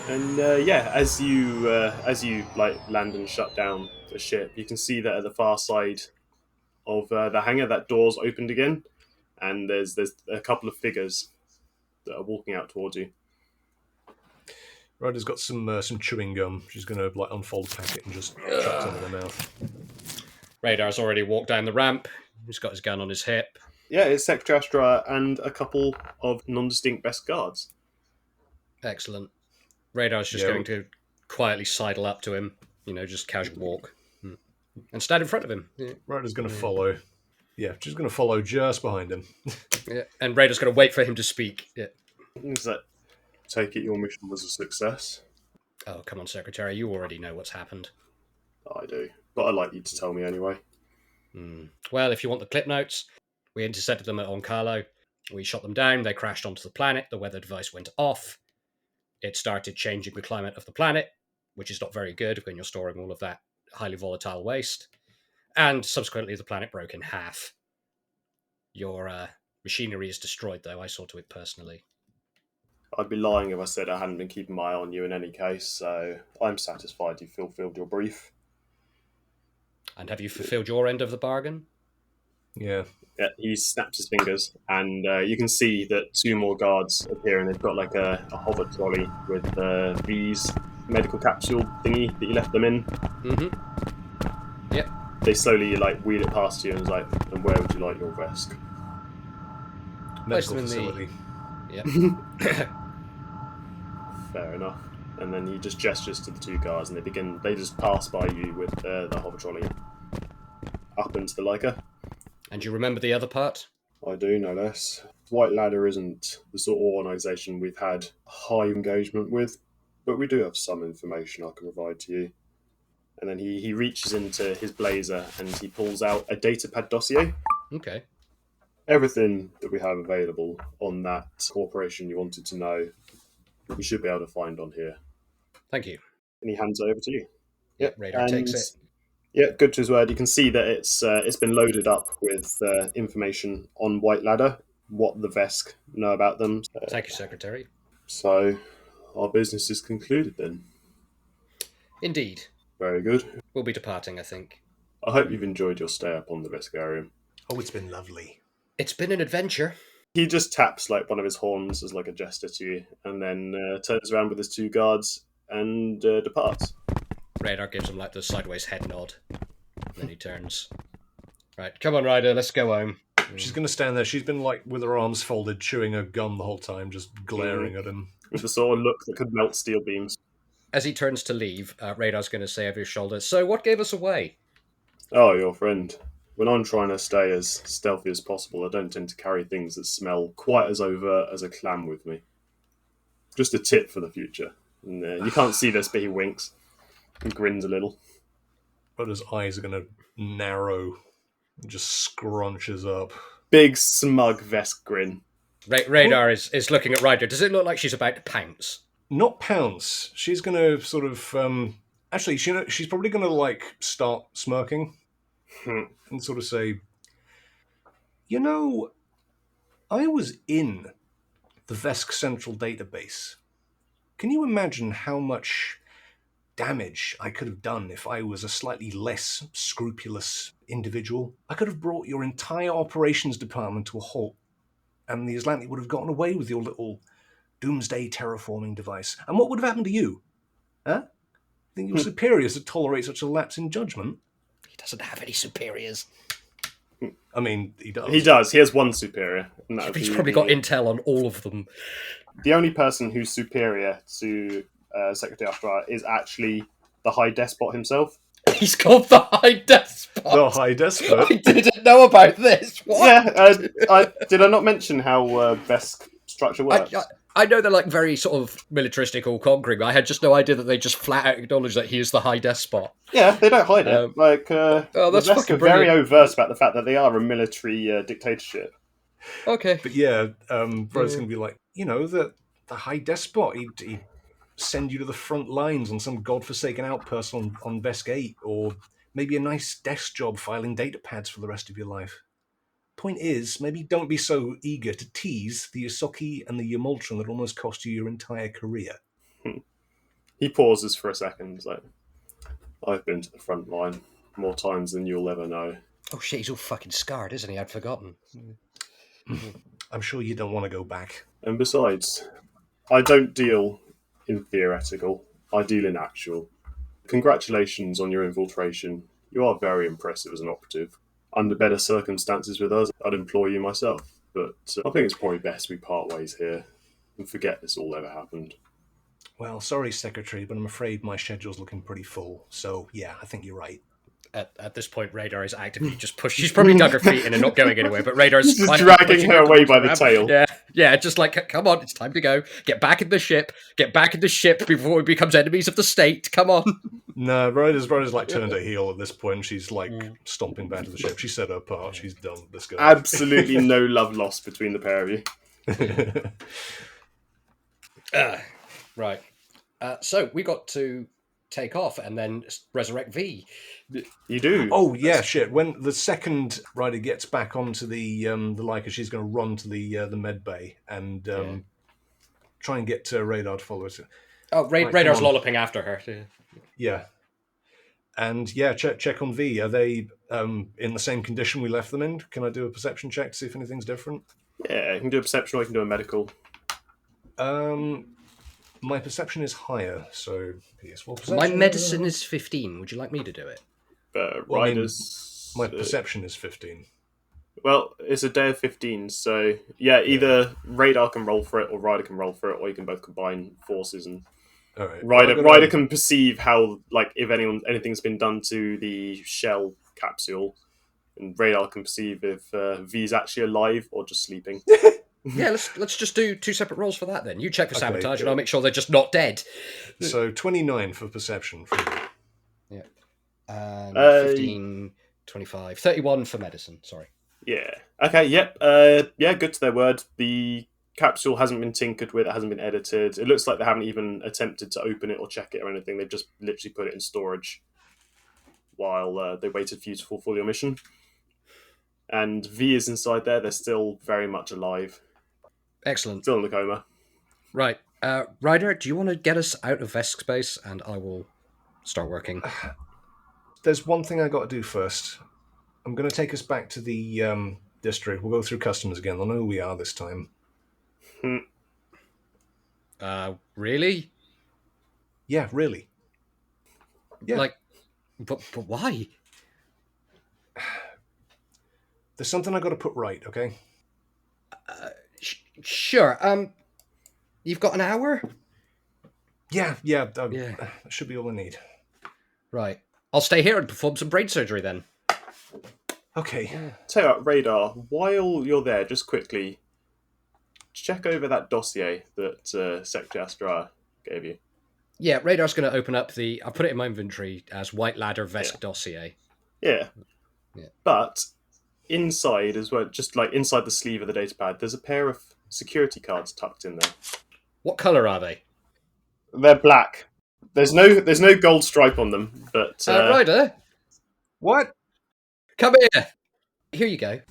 And as you like land and shut down the ship, you can see that at the far side of the hangar, that door's opened again, and there's a couple of figures that are walking out towards you. Ryder's got some chewing gum. She's going to like unfold a packet and just chuck some in her mouth. Radar's already walked down the ramp. He's got his gun on his hip. Yeah, it's Secretary Azdriah and a couple of non-distinct Vesk guards. Excellent. Radar's just going to quietly sidle up to him, just casual walk. And stand in front of him. Yeah. Ryder's going to follow. Yeah, she's going to follow just behind him. Yeah. And Radar's going to wait for him to speak. Yeah. Is that, take it your mission was a success? Oh, come on, Secretary. You already know what's happened. I do. But I'd like you to tell me anyway. Well, if you want the clip notes, we intercepted them at Oncalo. We shot them down. They crashed onto the planet. The weather device went off. It started changing the climate of the planet, which is not very good when you're storing all of that highly volatile waste. And subsequently, the planet broke in half. Your machinery is destroyed, though. I saw to it personally. I'd be lying if I said I hadn't been keeping my eye on you in any case, so I'm satisfied you fulfilled your brief. And have you fulfilled your end of the bargain? Yeah. Yeah, he snaps his fingers, and you can see that two more guards appear, and they've got like a hover trolley with these medical capsule thingy that you left them in. Mm-hmm. Yep. They slowly like wheel it past you, and it's like, and where would you like your Vesk? Medical facility. Yep. Fair enough. And then he just gestures to the two guards, and they just pass by you with the hover trolley up into the Leica. And you remember the other part? I do, no less. White Ladder isn't the sort of organisation we've had high engagement with, but we do have some information I can provide to you. And then he reaches into his blazer and he pulls out a datapad dossier. Okay. Everything that we have available on that corporation you wanted to know, you should be able to find on here. Thank you. And he hands it over to you. Yep, Radar takes it. Yeah, good to his word. You can see that it's been loaded up with information on White Ladder, what the Vesk know about them. Thank you, Secretary. So, our business is concluded then. Indeed. Very good. We'll be departing, I think. I hope you've enjoyed your stay up on the Veskarium. Oh, it's been lovely. It's been an adventure. He just taps like one of his horns as like a gesture to you, and then turns around with his two guards and departs. Radar gives him like the sideways head nod. Then he turns. Right, come on, Ryder, let's go home. She's going to stand there. She's been like with her arms folded, chewing her gum the whole time, just glaring at him. With the sort of look that could melt steel beams. As he turns to leave, Radar's going to say over his shoulder, "So what gave us away?" Oh, your friend. When I'm trying to stay as stealthy as possible, I don't tend to carry things that smell quite as overt as a clam with me. Just a tip for the future. And, you can't see this, but he winks. He grins a little. But his eyes are going to narrow and just scrunches up. Big, smug Vesk grin. Radar is looking at Ryder. Does it look like she's about to pounce? Not pounce. She's going to sort of... actually, she's probably going to like start smirking and sort of say, I was in the Vesk Central Database. Can you imagine how much damage I could have done if I was a slightly less scrupulous individual? I could have brought your entire operations department to a halt, and the Azlanti would have gotten away with your little doomsday terraforming device. And what would have happened to you? Huh? Think your superiors would tolerate such a lapse in judgment? He doesn't have any superiors. I mean, he does. He does. He has one superior. And He's probably got intel on all of them. The only person who's superior to Secretary Azdriah is actually the High Despot himself. He's called the High Despot. The High Despot? I didn't know about this. What? Yeah, did I not mention how Vesk structure works? I know they're like very sort of militaristic or conquering. I had just no idea that they just flat out acknowledge that he is the High Despot. Yeah, they don't hide it. That's Vesk fucking are very brilliant. overt about the fact that they are a military dictatorship. Okay. But yeah, Bro's going to be like, the High Despot, he'd send you to the front lines on some godforsaken outpost on Vesk 8, or maybe a nice desk job filing data pads for the rest of your life. Point is, maybe don't be so eager to tease the Yosoki and the Yamultron that almost cost you your entire career. He pauses for a second. He's like, I've been to the front line more times than you'll ever know. Oh shit, he's all fucking scarred, isn't he? I'd forgotten. I'm sure you don't want to go back. And besides, I don't deal in theoretical. I deal in actual. Congratulations on your infiltration. You are very impressive as an operative. Under better circumstances with us, I'd employ you myself. But I think it's probably best we part ways here and forget this all ever happened. Well, sorry, Secretary, but I'm afraid my schedule's looking pretty full. So, yeah, I think you're right. At this point, Radar is actively just pushing. She's probably dug her feet in and not going anywhere, but Radar's just dragging her away by the tail. Yeah, just like, come on, it's time to go. Get back in the ship. Get back in the ship before we become enemies of the state. Come on. No, Ryder's like turned her heel at this point. She's like stomping back to the ship. She said her part. She's done with this guy. Absolutely no love lost between the pair of you. Right. So we got to take off and then resurrect V. You do. Oh yeah, shit. When the second Ryder gets back onto the Leica, she's going to run to the med bay and try and get Radar to follow us. Oh, Radar's lolloping after her. Yeah. And yeah, check on V. Are they in the same condition we left them in? Can I do a perception check to see if anything's different? Yeah, you can do a perception or you can do a medical. My perception is higher, so PS4 perception. My medicine is 15. Would you like me to do it? Ryder's... my perception is 15. Well, it's a day of 15, so yeah, either Radar can roll for it or Ryder can roll for it, or you can both combine forces and All right. Ryder can perceive how, like, if anything's been done to the shell capsule, and Radar can perceive if V's actually alive or just sleeping. Yeah, let's just do 2 separate rolls for that then. You check for sabotage and I'll make sure they're just not dead. So 29 for perception. Yeah. 15, 25, 31 for medicine, sorry. Yeah. Okay, yep. Yeah, good to their word. The capsule hasn't been tinkered with, it hasn't been edited. It looks like they haven't even attempted to open it or check it or anything. They've just literally put it in storage while they waited for you to fulfill your mission. And V is inside there. They're still very much alive. Excellent. Still in the coma. Right. Ryder, do you want to get us out of Vesk space and I will start working? There's one thing I got to do first. I'm going to take us back to the district. We'll go through customs again. They'll know who we are this time. Really? Yeah, really. Yeah. Like, but why? There's something I got to put right, okay? Sure. You've got an hour? Yeah. That should be all I need. Right. I'll stay here and perform some brain surgery then. Okay. Tell you what, Radar, while you're there, just quickly check over that dossier that Secretary Azdriah gave you. Yeah, Radar's going to open up I'll put it in my inventory as White Ladder Vesk dossier. Yeah. But inside as well, just like inside the sleeve of the datapad, there's a pair of security cards tucked in there. What colour are they? They're black. There's no gold stripe on them, but Ryder, What? come here. Here you go.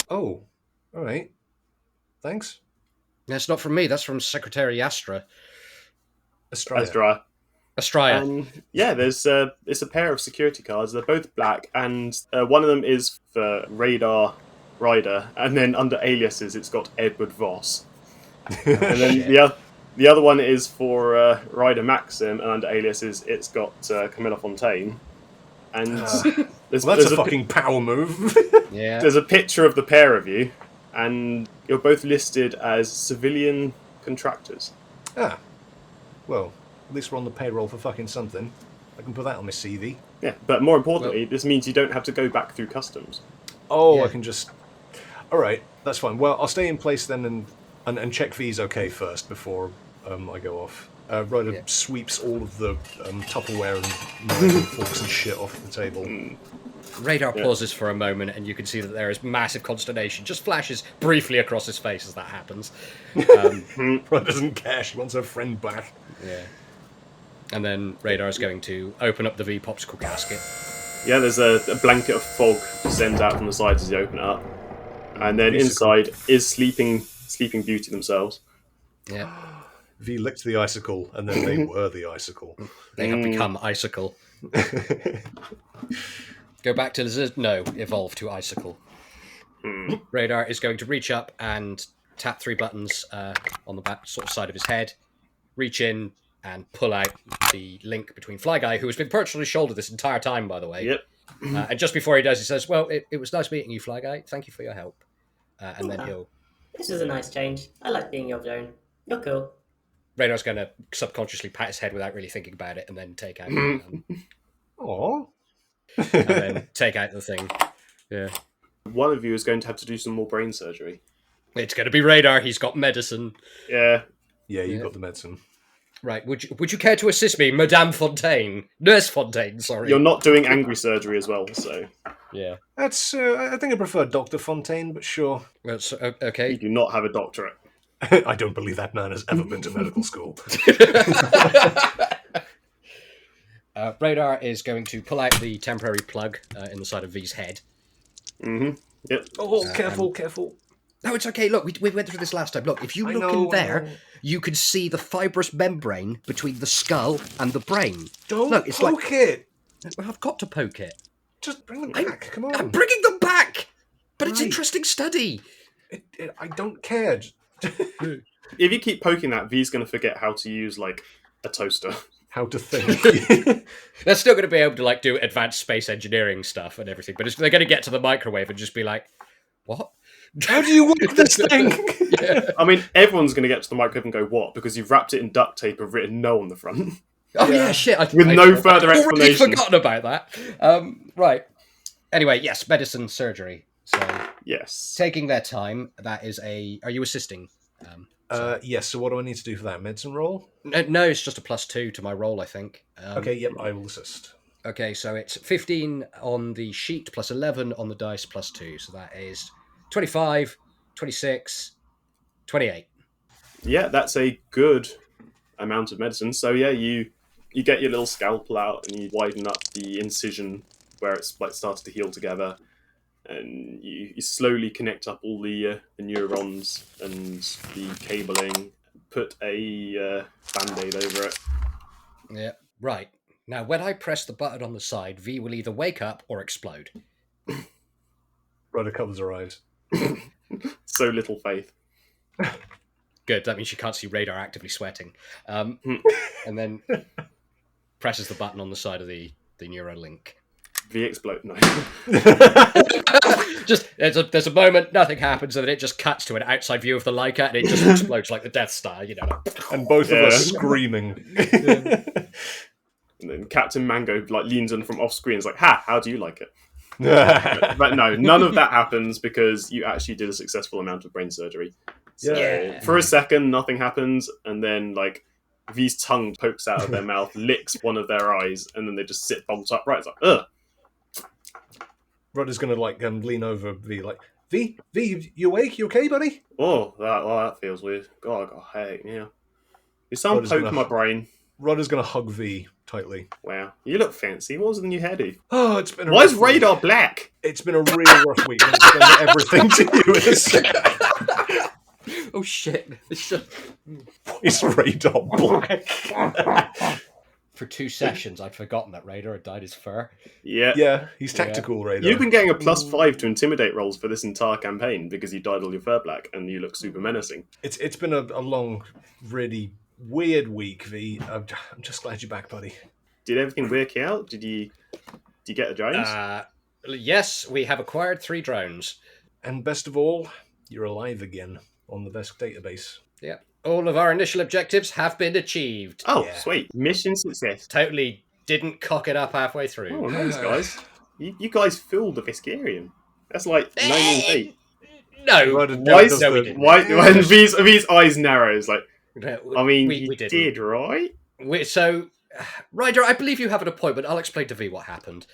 Oh, all right. Thanks. That's not from me. That's from Secretary Azdriah. Azdriah. Azdriah. Yeah, there's it's a pair of security cards. They're both black, and one of them is for Radar Ryder, and then under aliases it's got Edward Voss. And then the other one is for Ryder Maxim, and under aliases it's got Camilla Fontaine. And that's a fucking power move. Yeah. There's a picture of the pair of you, and you're both listed as civilian contractors. Ah. Well, at least we're on the payroll for fucking something. I can put that on my CV. Yeah, but more importantly, this means you don't have to go back through customs. Oh, Yeah. I can just... Alright, that's fine. Well, I'll stay in place then and check V's okay first before I go off. Ryder sweeps all of the Tupperware and knives and forks and shit off the table. Radar pauses for a moment, and you can see that there is massive consternation. Just flashes briefly across his face as that happens. Ryder doesn't care. She wants her friend back. Yeah. And then Radar is going to open up the V popsicle casket. Yeah, there's a blanket of fog descends out from the sides as you open it up. And then inside is Sleeping Beauty themselves. Yeah. V licked the icicle, and then they were the icicle. They have become icicle. Go back to lizard? No, evolve to icicle. Radar is going to reach up and tap 3 buttons on the back sort of side of his head, reach in and pull out the link between Fly Guy, who has been perched on his shoulder this entire time, by the way. Yep. And just before he does, he says, well, it was nice meeting you, Fly Guy. Thank you for your help. And then he'll... This was a nice change. I like being your drone. You're cool. Radar's going to subconsciously pat his head without really thinking about it and then take out... Aww. and then take out the thing. Yeah. One of you is going to have to do some more brain surgery. It's going to be Radar. He's got medicine. Yeah. Yeah, you got the medicine. Right. Would you care to assist me, Madame Fontaine? Nurse Fontaine, sorry. You're not doing angry surgery as well, so... Yeah. That's. I think I prefer Dr. Fontaine, but sure. Well, so, okay. You do not have a doctorate. I don't believe that man has ever been to medical school. Radar is going to pull out the temporary plug in the side of V's head. Mm-hmm. Yep. Oh, careful. No, it's okay. Look, we went through this last time. Look, if you look in there, you can see the fibrous membrane between the skull and the brain. Don't Look, it's poke it. Well, I've got to poke it. Just bring them back. Come on. I'm bringing them back! But it's Right. interesting study. I don't care. If you keep poking that, V's going to forget how to use, like, a toaster. How to think. They're still going to be able to, like, do advanced space engineering stuff and everything, but they're going to get to the microwave and just be like, what? How do you work this thing? Yeah. I mean, everyone's going to get to the microwave and go, what? Because you've wrapped it in duct tape and written no on the front. Oh, yeah, shit. With no further I've already explanation. forgotten about that. Right. Anyway, yes, medicine, surgery. So, Yes. taking their time, that is a... Are you assisting? Yes, so what do I need to do for that? Medicine roll? No, it's just a +2 to my roll, I think. Okay, yep, I will assist. Okay, so it's 15 on the sheet, plus 11 on the dice, +2. So that is 25, 26, 28. Yeah, that's a good amount of medicine. So yeah, you get your little scalpel out and you widen up the incision where it's like started to heal together, and you slowly connect up all the neurons and the cabling. Put a band-aid over it. Yeah, right. Now, when I press the button on the side, V will either wake up or explode. Ryder covers her eyes. So little faith. Good, that means you can't see Radar actively sweating. And then presses the button on the side of the Neuralink. V explode. No. Just there's a moment, nothing happens, and then it just cuts to an outside view of the Leica, and it just explodes like the Death Star, you know. Like, And both of Yeah. us screaming. And then Captain Mango like leans in from off screen. Is like, "Ha! How do you like it?" Yeah. But no, none of that happens because you actually did a successful amount of brain surgery. So Yeah. for a second, nothing happens, and then like V's tongue pokes out of their mouth, licks one of their eyes, and then they just sit bolt upright. It's like, ugh. Ryder's gonna like lean over V like, V, you awake? You okay, buddy? That feels weird. God, I got a headache. Yeah. Is someone Ryder's poking gonna- my brain? Ryder's gonna hug V tightly. Wow, you look fancy. What was in your heady? Oh, it's been a Why is rough week. Radar black? It's been a real rough week. I'm explaining everything to you. oh shit! It's Radar black. For 2 sessions, I'd forgotten that Radar had dyed his fur. Yeah. Yeah, he's tactical, Radar. You've been getting a +5 to intimidate rolls for this entire campaign because you dyed all your fur black and you look super menacing. It's been a long, really weird week, V. I'm just glad you're back, buddy. Did everything work out? Did you get the drones? Yes, we have acquired 3 drones. And best of all, you're alive again on the Vesk database. Yeah. All of our initial objectives have been achieved. Oh, yeah. sweet. Mission success. Totally didn't cock it up halfway through. Oh, nice, guys. You guys filled the Veskarian. That's like 9 feet. No. Ryder Why does no, we the- didn't. When V's eyes narrows, like, No, I mean, we you didn't. did, right? So, Ryder, I believe you have an appointment. I'll explain to V what happened.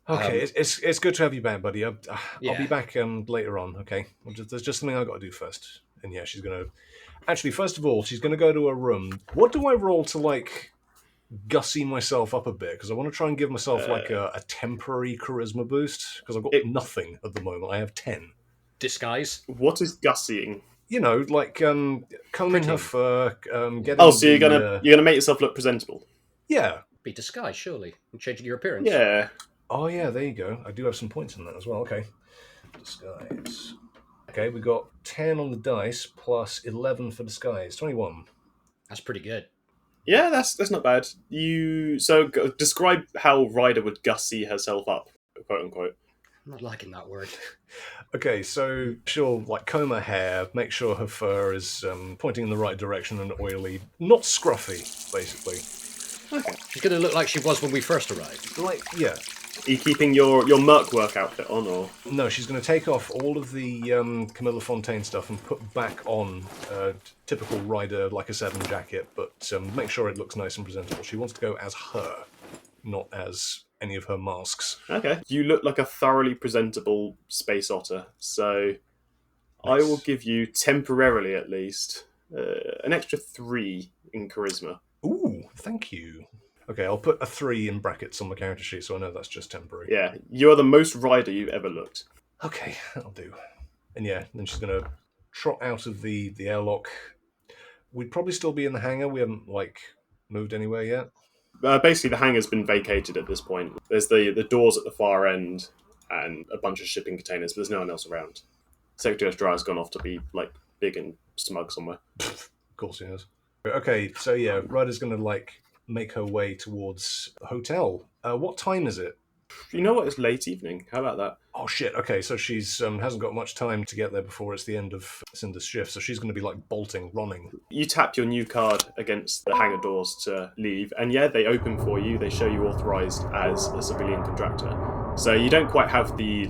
Okay, it's good to have you back, buddy. I'll Yeah. be back later on. Okay, there's just something I got to do first. And yeah, she's gonna. Actually, first of all, she's gonna go to her room. What do I roll to like gussy myself up a bit? Because I want to try and give myself like a temporary charisma boost. Because I've got nothing at the moment. I have 10. Disguise. What is gussying? You know, like combing her Pretty. fur, getting. Oh, so you're the, gonna make yourself look presentable? Yeah. Be disguised, surely, and changing your appearance. Yeah. Oh yeah, there you go. I do have some points in that as well. Okay. Disguise. Okay, we got 10 on the dice plus 11 for disguise. 21. That's pretty good. Yeah, that's not bad. Describe how Ryder would gussy herself up, quote unquote. I'm not liking that word. Okay, so she'll like comb her hair, make sure her fur is pointing in the right direction and oily, not scruffy, basically. Okay. She's going to look like she was when we first arrived. Like, yeah. Are you keeping your merc work outfit on, or? No, she's going to take off all of the Camilla Fontaine stuff and put back on typical Ryder like a 7 jacket, but make sure it looks nice and presentable. She wants to go as her, not as any of her masks. Okay. You look like a thoroughly presentable space otter, so I will give you, temporarily at least, an extra 3 in charisma. Ooh, thank you. Okay, I'll put a 3 in brackets on the character sheet so I know that's just temporary. Yeah, you are the most Ryder you've ever looked. Okay, that'll do. And yeah, then she's going to trot out of the airlock. We'd probably still be in the hangar. We haven't, moved anywhere yet. Basically, the hangar's been vacated at this point. There's the doors at the far end and a bunch of shipping containers, but there's no one else around. Secretary Azdriah's gone off to be, big and smug somewhere. Of course he has. Okay, so yeah, Ryder's going to, make her way towards the hotel. What time is it? You know what? It's late evening. How about that? Oh shit, okay, so she's hasn't got much time to get there before it's the end of Cinder's shift, so she's going to be, bolting, running. You tap your new card against the hangar doors to leave, and yeah, they open for you. They show you authorized as a civilian contractor. So you don't quite have the,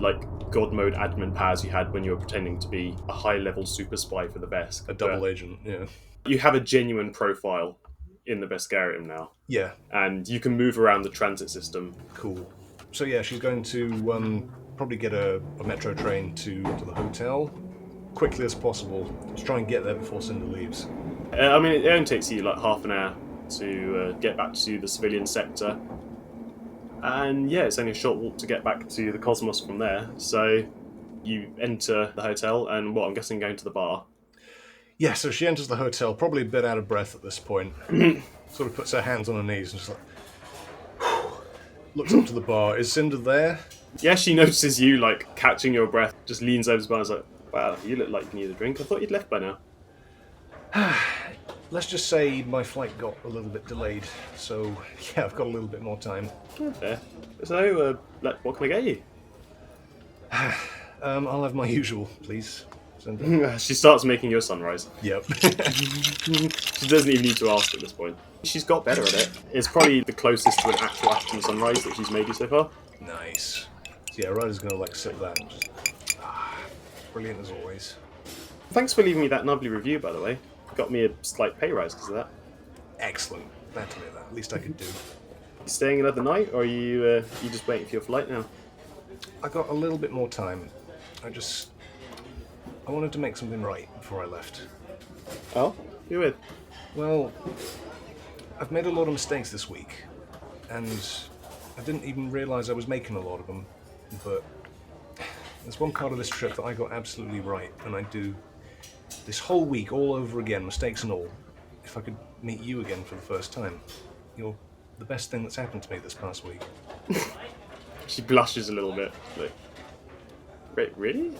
God mode admin powers you had when you were pretending to be a high-level super spy for the Vesk. A double agent, yeah. You have a genuine profile in the Veskarium now. Yeah. And you can move around the transit system. Cool. So yeah, she's going to probably get a metro train to the hotel quickly as possible to try and get there before Cinder leaves. It only takes you half an hour to get back to the civilian sector. And yeah, it's only a short walk to get back to the Cosmos from there. So you enter the hotel and I'm guessing going to the bar. Yeah, so she enters the hotel, probably a bit out of breath at this point. Sort of puts her hands on her knees and just looks up to the bar. Is Cinder there? Yeah, she notices you, catching your breath, just leans over to the bar and is like, wow, you look like you need a drink. I thought you'd left by now. Let's just say my flight got a little bit delayed, so yeah, I've got a little bit more time. Okay. So, what can I get you? I'll have my usual, please, Cinder. She starts making your sunrise. Yep. She doesn't even need to ask at this point. She's got better at it. It's probably the closest to an actual African sunrise that she's made you so far. Nice. So yeah, Ryder's going to sip that and just... brilliant as always. Thanks for leaving me that lovely review, by the way. Got me a slight pay rise because of that. Excellent. Glad to hear that. At least I could do. You staying another night, or are you just waiting for your flight now? I got a little bit more time. I wanted to make something right before I left. Oh? Who with? Well, I've made a lot of mistakes this week, and I didn't even realise I was making a lot of them, but there's one part of this trip that I got absolutely right, and I'd do this whole week all over again, mistakes and all, if I could meet you again for the first time. You're the best thing that's happened to me this past week. She blushes a little bit. Wait, really?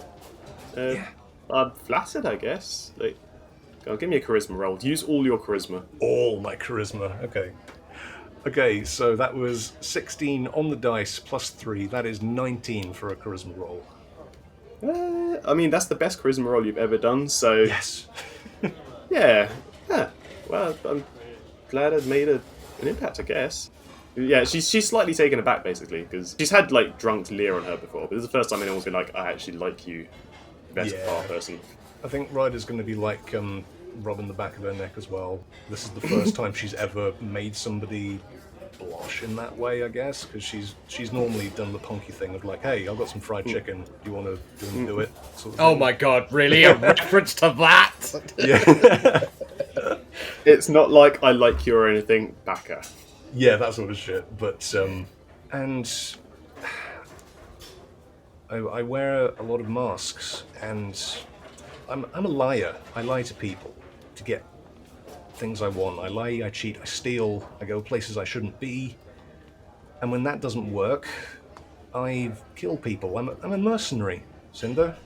Yeah. I'm flattered, I guess. Go on, give me a charisma roll. Use all your charisma. All my charisma. Okay. Okay, so that was 16 on the dice plus 3. That is 19 for a charisma roll. That's the best charisma roll you've ever done, so... Yes. Yeah. Well, I'm glad I've made an impact, I guess. Yeah, she's slightly taken aback, basically, because she's had, drunk leer on her before, but this is the first time anyone's been like, I actually like you, best bar person. I think Ryder's going to be rubbing the back of her neck as well. This is the first time she's ever made somebody blush in that way, I guess, because she's normally done the punky thing of hey, I've got some fried chicken. Do you want to do it? Sort of Oh thing. my god, really? A reference to that? Yeah. It's not like I like you or anything, Baka. Yeah, that sort of shit. But and I wear a lot of masks, and I'm a liar. I lie to people to get things I want. I lie, I cheat, I steal, I go places I shouldn't be. And when that doesn't work, I kill people. I'm a mercenary, Cinder.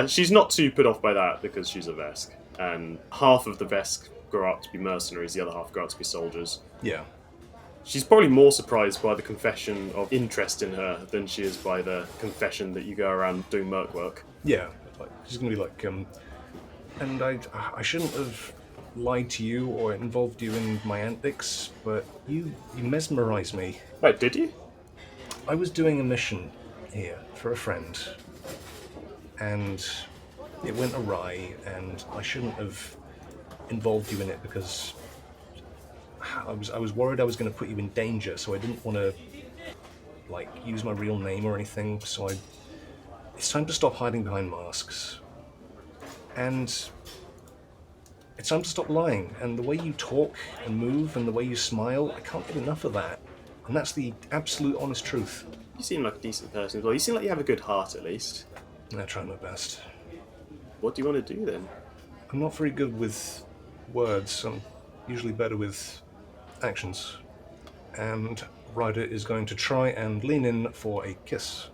She's not too put off by that because she's a Vesk, and half of the Vesk grow up to be mercenaries, the other half grow up to be soldiers. Yeah. She's probably more surprised by the confession of interest in her than she is by the confession that you go around doing merc work. Yeah. She's gonna be like, and I shouldn't have lied to you or involved you in my antics, but you mesmerise me. Wait, did you? I was doing a mission here for a friend, and it went awry, and I shouldn't have involved you in it because I was worried I was going to put you in danger, so I didn't want to use my real name or anything. So it's time to stop hiding behind masks, and it's time to stop lying. And the way you talk and move and the way you smile, I can't get enough of that. And that's the absolute honest truth. You seem like a decent person as well. You seem like you have a good heart, at least. I try my best. What do you want to do, then? I'm not very good with words. I'm usually better with actions. And Ryder is going to try and lean in for a kiss.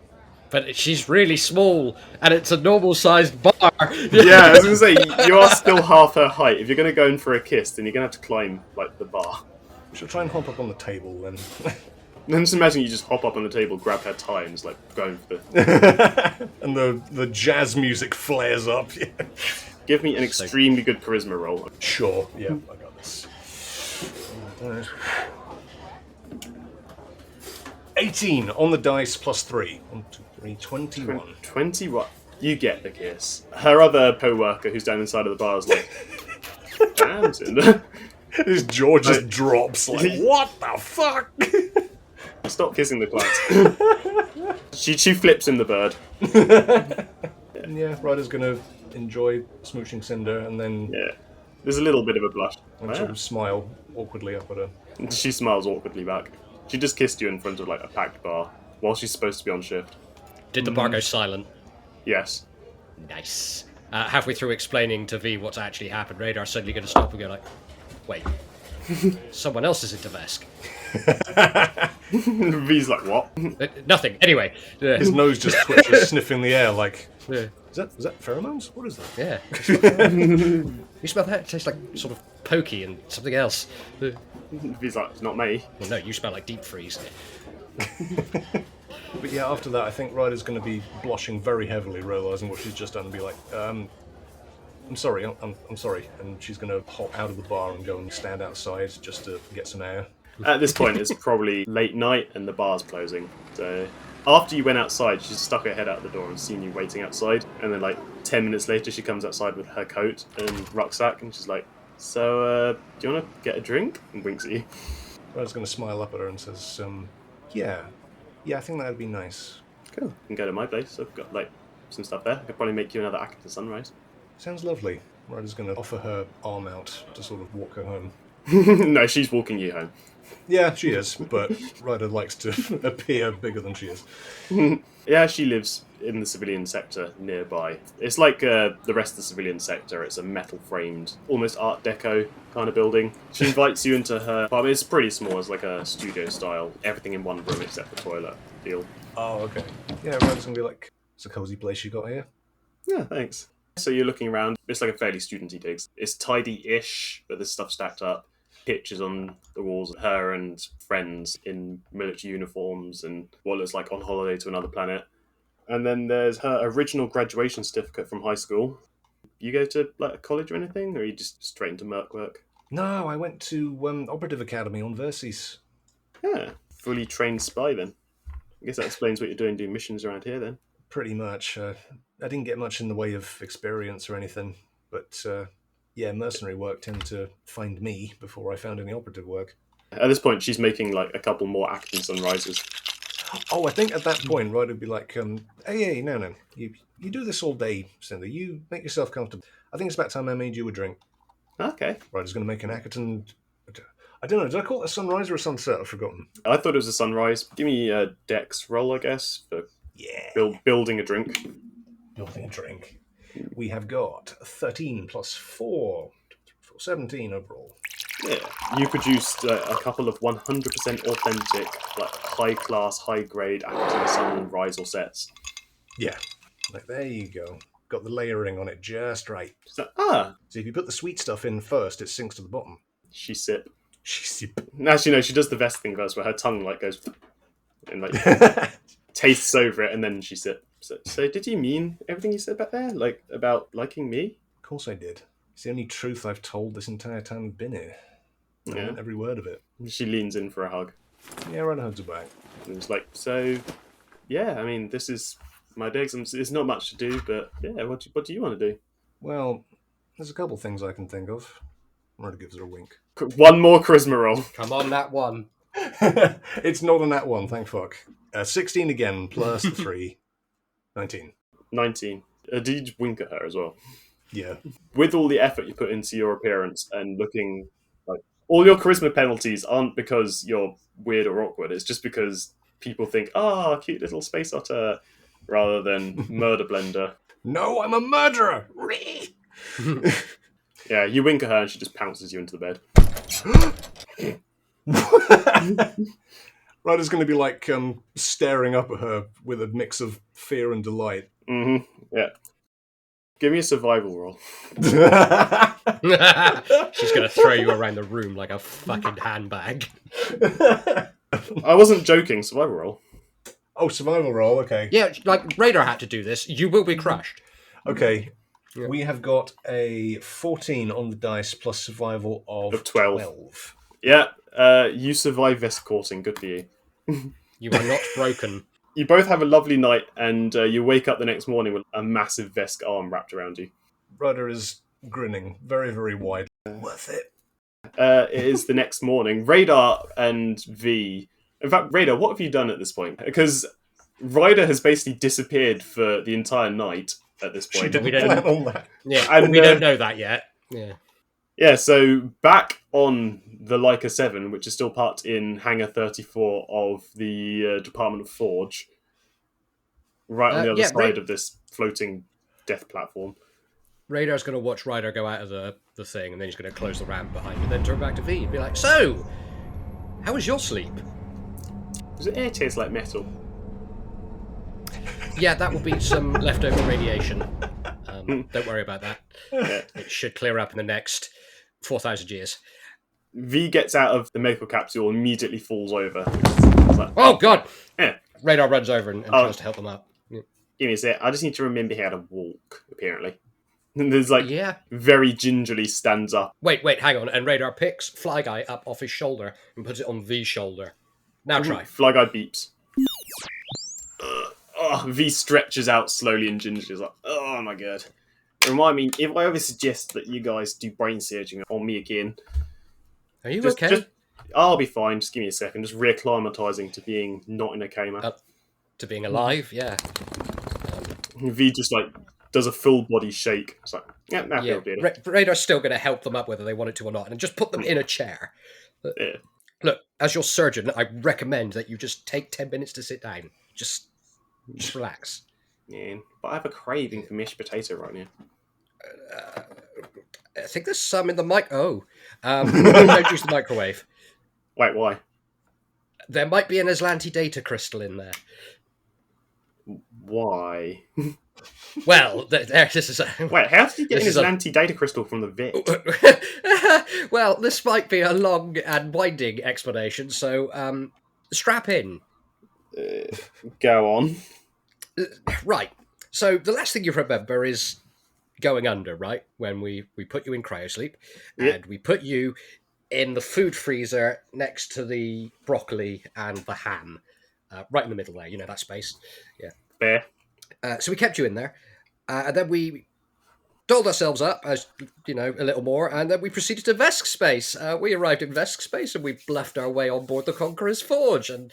But she's really small, and it's a normal-sized bar. Yeah, I was going to say, you are still half her height. If you're going to go in for a kiss, then you're going to have to climb, the bar. She'll try and hop up on the table, then. Then just imagine you just hop up on the table, grab her tie, and just, going for the... And the jazz music flares up. Yeah. Give me an extremely good charisma roll. Sure, yeah, I got this. 18 on the dice plus 3. 1, 2, 3, 21. 21. You get the kiss. Her other co-worker who's down inside of the bar is like, damn, Cinder. His jaw just drops what the fuck? Stop kissing the plant. she flips him the bird. And yeah, Ryder's gonna enjoy smooching Cinder and then There's a little bit of a blush. and sort of smile awkwardly up at her. She smiles awkwardly back. She just kissed you in front of a packed bar while she's supposed to be on shift. Did the bar go silent? Yes. Nice. Halfway through explaining to V what's actually happened, Radar's suddenly going to stop and go like, wait, someone else is into Vesk. V's like, what? Nothing. Anyway. His nose just twitches, sniffing the air like, Yeah. is that pheromones? What is that? Yeah. You smell that? It tastes like sort of pokey and something else. V's like, it's not me. Well, no, you smell like deep freeze. But yeah, after that, I think Ryder's going to be blushing very heavily, realising what she's just done, and be like, I'm sorry, I'm sorry. And she's going to hop out of the bar and go and stand outside just to get some air. At this point, it's probably late night and the bar's closing. So after you went outside, she stuck her head out the door and seen you waiting outside. And then 10 minutes later, she comes outside with her coat and rucksack, and she's like, so, do you want to get a drink? And winks at you. Ryder's going to smile up at her and says, yeah, I think that'd be nice. Cool. You can go to my place. I've got, some stuff there. I could probably make you another act at sunrise. Sounds lovely. Ryder's going to offer her arm out to sort of walk her home. No, she's walking you home. Yeah, she is, but Ryder likes to appear bigger than she is. Yeah, she lives in the civilian sector nearby. It's like the rest of the civilian sector. It's a metal-framed, almost Art Deco kind of building. She invites you into her apartment. It's pretty small. It's like a studio style. Everything in one room except the toilet deal. Oh, okay. Yeah, Ryder's going to be like, it's a cozy place you got here. Yeah, thanks. So you're looking around. It's like a fairly student-y digs. It's tidy-ish, but there's stuff stacked up. Pictures on the walls of her and friends in military uniforms and what looks like on holiday to another planet. And then there's her original graduation certificate from high school. You go to a college or anything, or are you just straight into merc work? No, I went to Operative Academy on Verces. Yeah, fully trained spy then. I guess that explains what you're doing missions around here then. Pretty much. I didn't get much in the way of experience or anything, but yeah, mercenary work tended to find me before I found any operative work. At this point, she's making a couple more acting sunrises. Oh, I think at that point, Ryder would be like, hey, no. You do this all day, Cinder. You make yourself comfortable. I think it's about time I made you a drink. Okay. Ryder's going to make an Ackerton... I don't know, did I call it a sunrise or a sunset? I've forgotten. I thought it was a sunrise. Give me a dex roll, I guess, for building a drink. Building a drink. We have got 13 plus 4, 17 overall. Yeah, you produced a couple of 100% authentic, like high-class, high-grade Acton Sun Rise or sets. Yeah, like there you go. Got the layering on it just right. So, So if you put the sweet stuff in first, it sinks to the bottom. she sip. She sip. Actually, no, she does the Vesk thing first, where her tongue like goes and like tastes over it, and then she sips. So did you mean everything you said back there, like about liking me? Of course I did. It's the only truth I've told this entire time I've been here. I Yeah. meant every word of it. She leans in for a hug. Yeah, Ryder hugs her back. And it's like, so, yeah, I mean, this is my day. It's not much to do, but yeah, what do you want to do? Well, there's a couple things I can think of. Ryder gives her a wink. One more charisma roll. Come on, that one. It's not on that one, thank fuck. 16 again, plus the 3. 19. 19. Do you just wink at her as well? Yeah. With all the effort you put into your appearance and looking like all your charisma penalties aren't because you're weird or awkward. It's just because people think, cute little space otter, rather than murder blender. No, I'm a murderer! Yeah, you wink at her and she just pounces you into the bed. Ryder's going to be like staring up at her with a mix of fear and delight. Mm-hmm. Yeah. Give me a survival roll. She's going to throw you around the room like a fucking handbag. I wasn't joking. Survival roll. Oh, survival roll, okay. Yeah, like Radar had to do this. You will be crushed. Okay. Yeah. We have got a 14 on the dice plus survival of 12. Yeah, you survive Vesk courting. Good for you. You are not broken. You both have a lovely night, and you wake up the next morning with a massive Vesk arm wrapped around you. Ryder is grinning very, very wide. Worth it. It is the next morning. Radar and V... In fact, Radar, what have you done at this point? Because Ryder has basically disappeared for the entire night at this point. She didn't We don't- plan on that. Yeah, And, we don't know that yet. Yeah. Yeah, so back on the Leica 7, which is still parked in Hangar 34 of the Department of Forge, right on the other side of this floating death platform. Radar's going to watch Ryder go out of the thing, and then he's going to close the ramp behind and then turn back to V and be like, so, how was your sleep? Does it air taste like metal? Yeah, that will be some leftover radiation. Don't worry about that. Yeah. It should clear up in the next 4,000 years. V gets out of the medical capsule and immediately falls over. It's like, Oh, God! Yeah. Radar runs over and tries to help him up. Yeah. Give me a sec. I just need to remember how to walk, apparently. And there's like, Yeah. very gingerly stands up. Wait, hang on. And Radar picks Fly Guy up off his shoulder and puts it on V's shoulder. Now try. Fly guy beeps. V stretches out slowly and gingerly. He's like, oh my god. Remind me, if I ever suggest that you guys do brain surgery on me again, Are you okay? just I'll be fine. Just give me a second. Just reacclimatizing to being not in a coma. To being alive, yeah. V just like does a full body shake. It's like, yeah, now Yeah, feel better. Radar's still going to help them up whether they want it to or not, and just put them in a chair. Yeah. Look, as your surgeon, I recommend that you just take 10 minutes to sit down. Just relax. Yeah, but I have a craving for mashed potato right now. I think there's some in the mic. Oh, don't use the microwave. Wait, why? There might be an Azlanti data crystal in there. Why? Well, this is. Wait, how did you get This this is a- anti-data crystal from the vet? Well, this might be a long and winding explanation, so strap in. Go on. Right. So the last thing you remember is going under, right? When we put you in cryosleep, Yep. and we put you in the food freezer next to the broccoli and the ham, right in the middle there. You know that space. Yeah. Fair. So we kept you in there, and then we dolled ourselves up, as you know, a little more, and then we proceeded to Vesk space. We arrived in Vesk space, and we bluffed our way on board the Conqueror's Forge, and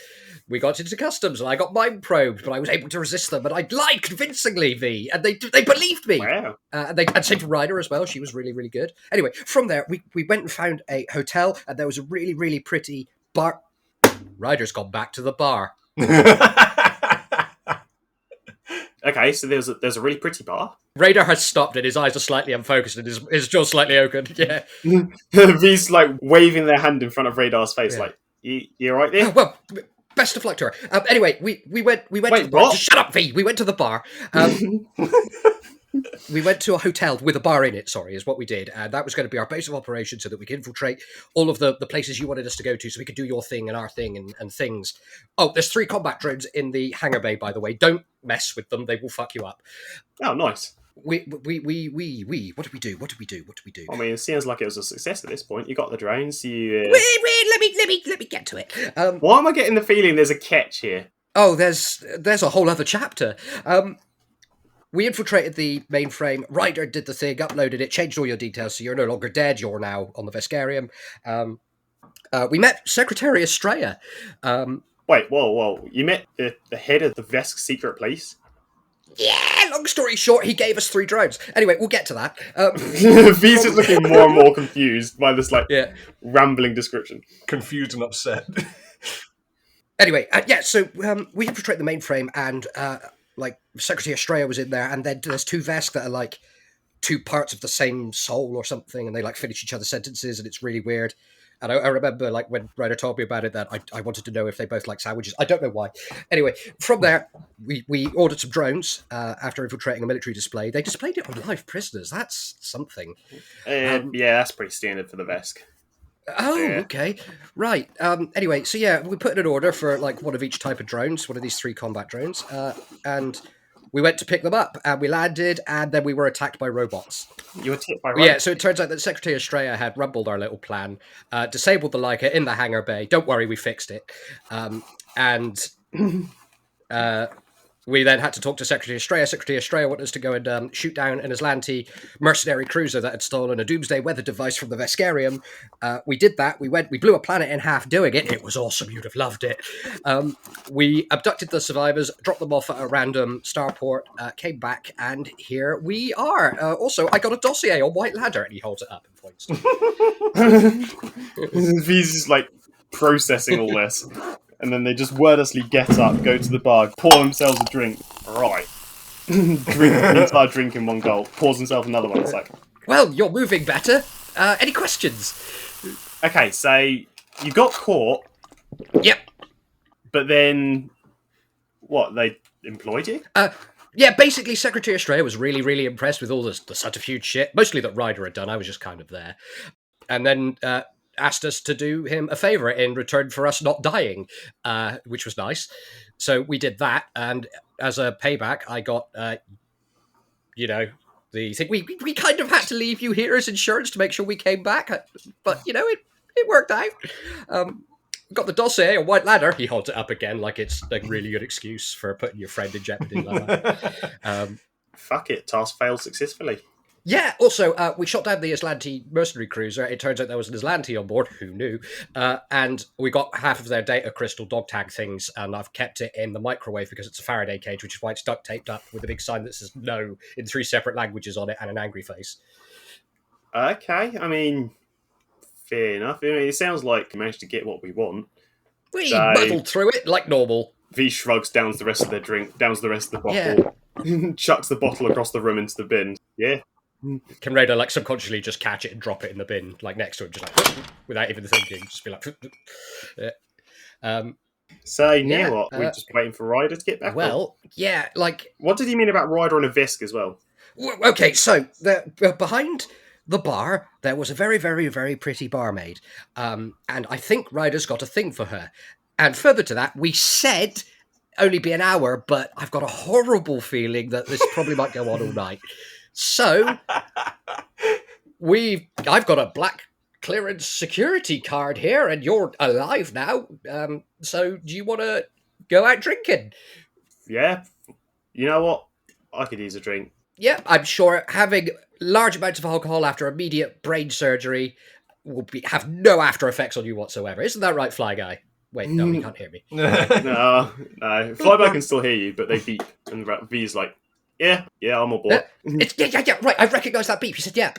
we got into customs, and I got mind probed, but I was able to resist them, and I lied convincingly, V, and they believed me. Wow. And same to Ryder as well. She was really, really good. Anyway, from there, we went and found a hotel, and there was a really, really pretty bar. Ryder's gone back to the bar. Okay, so there's a really pretty bar. Radar has stopped and his eyes are slightly unfocused and his jaw's slightly open. Yeah. V's like waving their hand in front of Radar's face, Yeah. like, you all right there? Well, best of luck to her. Anyway, we went Wait, to the bar. what? Just shut up, V. We went to the bar. We went to a hotel with a bar in it, sorry, is what we did. And that was going to be our base of operation so that we could infiltrate all of the places you wanted us to go to so we could do your thing and our thing and things. Oh, there's 3 combat drones in the hangar bay, by the way. Don't mess with them. They will fuck you up. Oh, nice. What did we do? I mean, it seems like it was a success at this point. You got the drones. You. Wait, let me get to it. Why am I getting the feeling there's a catch here? Oh, there's a whole other chapter. We infiltrated the mainframe. Ryder did the thing, uploaded it, changed all your details, so you're no longer dead. You're now on the Veskarium. We met Secretary Azdriah. Wait, whoa! You met the head of the Vesk secret police? Yeah, long story short, he gave us 3 drones. Anyway, we'll get to that. V's just looking more and more confused by this rambling description. Confused and upset. Anyway, so we infiltrate the mainframe and Secretary Azdriah was in there, and then there's 2 Vesk that are like 2 parts of the same soul or something, and they like finish each other's sentences, and it's really weird. And I remember like when Ryder told me about it that I wanted to know if they both like sandwiches. I don't know why. Anyway, from there, we ordered some drones after infiltrating a military display. They displayed it on live prisoners. That's something. Yeah, that's pretty standard for the Vesk. Oh, Yeah. okay. Right. Anyway, so yeah, we put in an order for like one of each type of drones, one of these 3 combat drones, and we went to pick them up, and we landed, and then we were attacked by robots. You were tipped by Yeah, so it turns out that Secretary Azdriah had rumbled our little plan, disabled the Leica in the hangar bay. Don't worry, we fixed it. And we then had to talk to Secretary Azdriah. Secretary Azdriah wanted us to go and shoot down an Azlanti mercenary cruiser that had stolen a doomsday weather device from the Veskarium. We did that. We blew a planet in half doing it. It was awesome. You'd have loved it. We abducted the survivors, dropped them off at a random starport, came back, and here we are. Also, I got a dossier on White Ladder, and he holds it up and points to it. V's just like processing all this. And then they just wordlessly get up, go to the bar, pour themselves a drink. Right. Drink the entire drink in one gulp. Pours himself another one. It's like, Well, you're moving better. Any questions? okay, so you got caught, Yep. but then what? They employed you? Yeah, basically, Secretary Azdriah was really, really impressed with all the subterfuge shit, mostly that Ryder had done. I was just kind of there. And then asked us to do him a favour in return for us not dying, which was nice. So we did that, and as a payback, I got, the thing. We kind of had to leave you here as insurance to make sure we came back, but, it worked out. Got the dossier, a White Ladder. He holds it up again like it's a really good excuse for putting your friend in jeopardy like that. Fuck it, task failed successfully. Yeah, also, we shot down the Azlanti mercenary cruiser. It turns out there was an Azlanti on board, who knew? And we got half of their data crystal dog tag things, and I've kept it in the microwave because it's a Faraday cage, which is why it's duct taped up with a big sign that says no in 3 separate languages on it and an angry face. Okay, I mean, fair enough. I mean, it sounds like we managed to get what we want. We So- muddled through it like normal. V shrugs, downs the rest of their drink, downs the rest of the bottle, chucks the bottle across the room into the bin. Yeah. Can Radar subconsciously just catch it and drop it in the bin next to him, just without even thinking, just be like. So now Yeah, what? We're just waiting for Ryder to get back. Well, yeah, What did he mean about Ryder and a Vesk as well? Okay, so behind the bar, there was a very, very, very pretty barmaid. And I think Ryder's got a thing for her. And further to that, we said only be an hour, but I've got a horrible feeling that this probably might go on all night. So I've got a black clearance security card here, and you're alive now. So do you want to go out drinking? Yeah. You know what? I could use a drink. Yeah, I'm sure having large amounts of alcohol after immediate brain surgery will have no after effects on you whatsoever. Isn't that right, Fly Guy? Wait, no, he can't hear me. No. Flyby can still hear you, but they beep, and V's like, yeah, I'm on board. Yeah, right. I recognise that beep. You said, yeah.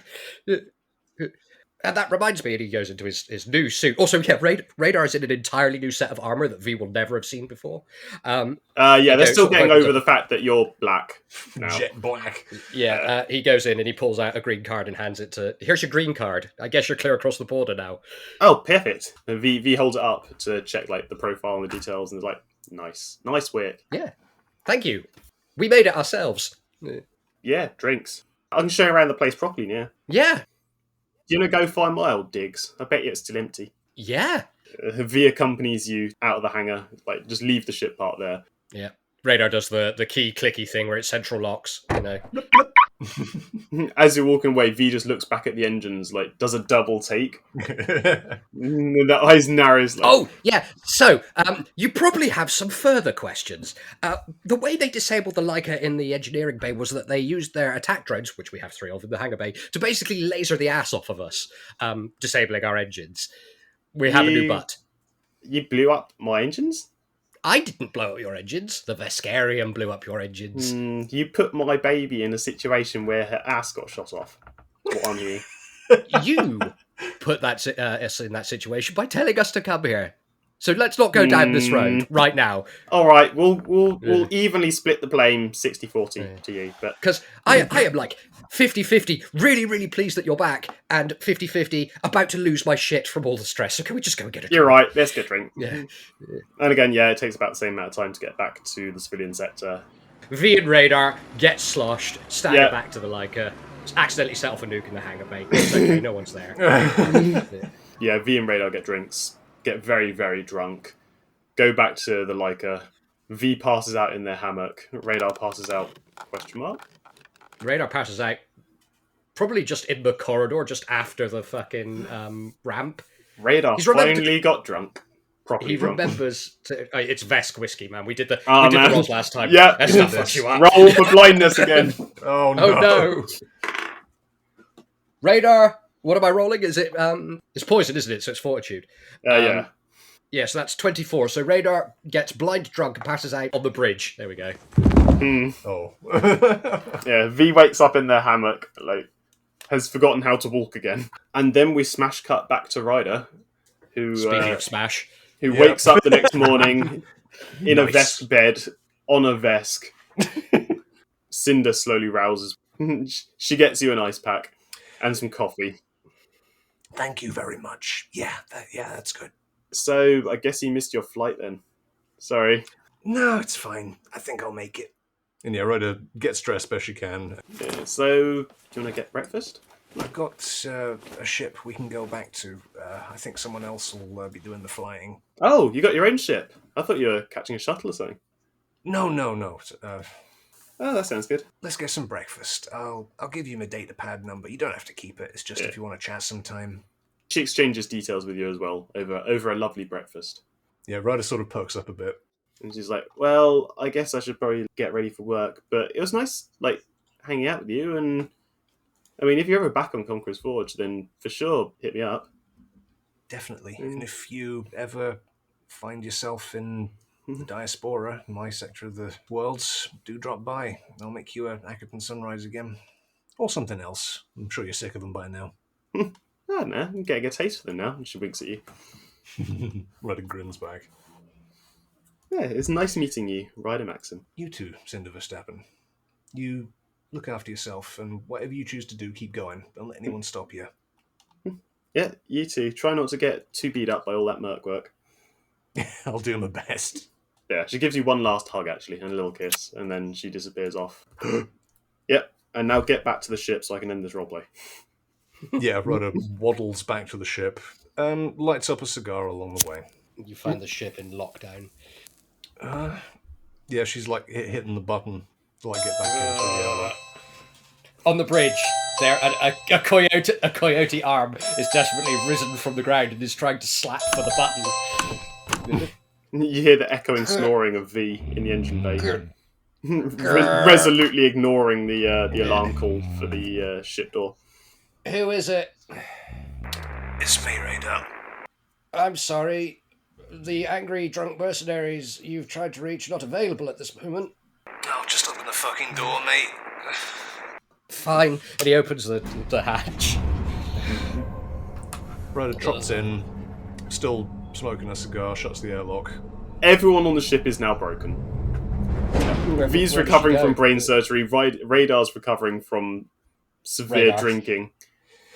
And that reminds me, and he goes into his new suit. Also, yeah, Radar is in an entirely new set of armour that V will never have seen before. They're still getting over the fact that you're black now. Jet black. Yeah, he goes in and he pulls out a green card and hands it to... Here's your green card. I guess you're clear across the border now. Oh, perfect. And V holds it up to check like the profile and the details, and is like, nice work. Yeah, thank you. We made it ourselves. Yeah, drinks. I can show you around the place properly, yeah. Yeah. Do you want to go find my old digs? I bet you it's still empty. Yeah. V accompanies you out of the hangar. Like, just leave the ship part there. Yeah. Radar does the key clicky thing where it central locks, you know. As you're walking away, V just looks back at the engines, like, does a double take. And the eyes narrows. Like, oh, yeah. So, you probably have some further questions. The way they disabled the Leica in the engineering bay was that they used their attack drones, which we have 3 of in the hangar bay, to basically laser the ass off of us, disabling our engines. We have a new butt. You blew up my engines? I didn't blow up your engines. The Veskarium blew up your engines. You put my baby in a situation where her ass got shot off. That's what I'm hearing. You put us in that situation by telling us to come here. So let's not go down this road right now. All right, we'll evenly split the blame 60-40 to you. But because I am like 50-50, really, really pleased that you're back, and 50-50, about to lose my shit from all the stress. So can we just go and get a drink? You're right, let's get a drink. Yeah. And again, yeah, it takes about the same amount of time to get back to the civilian sector. V and Radar get sloshed, stand back to the Leica, accidentally set off a nuke in the hangar bay. It's okay, no one's there. Yeah, V and Radar get drinks, get very, very drunk, go back to the Leica. V passes out in their hammock. Radar passes out, question mark? Radar passes out probably just in the corridor, just after the fucking ramp. Radar finally got drunk. Properly drunk. Remembers to... it's Vesk whiskey, man. We did the rolls last time. Yeah. That's not fuck you up. Roll for blindness again. Oh, no. Oh, no. Radar, what am I rolling? Is it... it's poison, isn't it? So it's fortitude. Yeah. Yeah, so that's 24. So Radar gets blind drunk and passes out on the bridge. There we go. Oh. Yeah, V wakes up in their hammock, like, has forgotten how to walk again. And then we smash cut back to Ryder, who... Speaking of smash. Who wakes up the next morning in a Vesk bed, on a Vesk. Cinder slowly rouses. She gets you an ice pack and some coffee. Thank you very much. Yeah, that's good. So, I guess you missed your flight then. Sorry. No, it's fine. I think I'll make it. And yeah, Ryder gets dressed best she can. Yeah, so, do you want to get breakfast? I've got a ship we can go back to. I think someone else will be doing the flying. Oh, you got your own ship. I thought you were catching a shuttle or something. No. Oh, that sounds good. Let's get some breakfast. I'll give you my data pad number. You don't have to keep it. It's just if you want to chat sometime. She exchanges details with you as well over a lovely breakfast. Yeah, Ryder sort of perks up a bit. And she's like, well, I guess I should probably get ready for work. But it was nice, like, hanging out with you. And, I mean, if you're ever back on Conqueror's Forge, then for sure, hit me up. Definitely. And if you ever find yourself in the diaspora, my sector of the worlds, do drop by. I'll make you a Ackerton Sunrise again. Or something else. I'm sure you're sick of them by now. Oh, no, I'm getting a taste of them now. And she winks at you. Ryder grins back. Yeah, it's nice meeting you, Ryder Maxim. You too, Cinder Verstappen. You look after yourself, and whatever you choose to do, keep going. Don't let anyone stop you. Yeah, you too. Try not to get too beat up by all that merc work. I'll do my best. Yeah, she gives you one last hug, actually, and a little kiss, and then she disappears off. Yep, and now get back to the ship so I can end this roleplay. Yeah, Ryder waddles back to the ship, lights up a cigar along the way. You find the ship in lockdown. Yeah, she's like hitting the button to like get back into the On the bridge, there a coyote arm is desperately risen from the ground and is trying to slap for the button. You hear the echoing snoring of V in the engine bay. Resolutely ignoring the alarm call for the ship door. Who is it? It's me, Radar. I'm sorry. The angry drunk mercenaries you've tried to reach not available at this moment. Oh, just open the fucking door, mate. Fine. And he opens the hatch. Ryder trots in, still smoking a cigar, shuts the airlock. Everyone on the ship is now broken. V's recovering from brain surgery. Radar's recovering from severe Radar. drinking.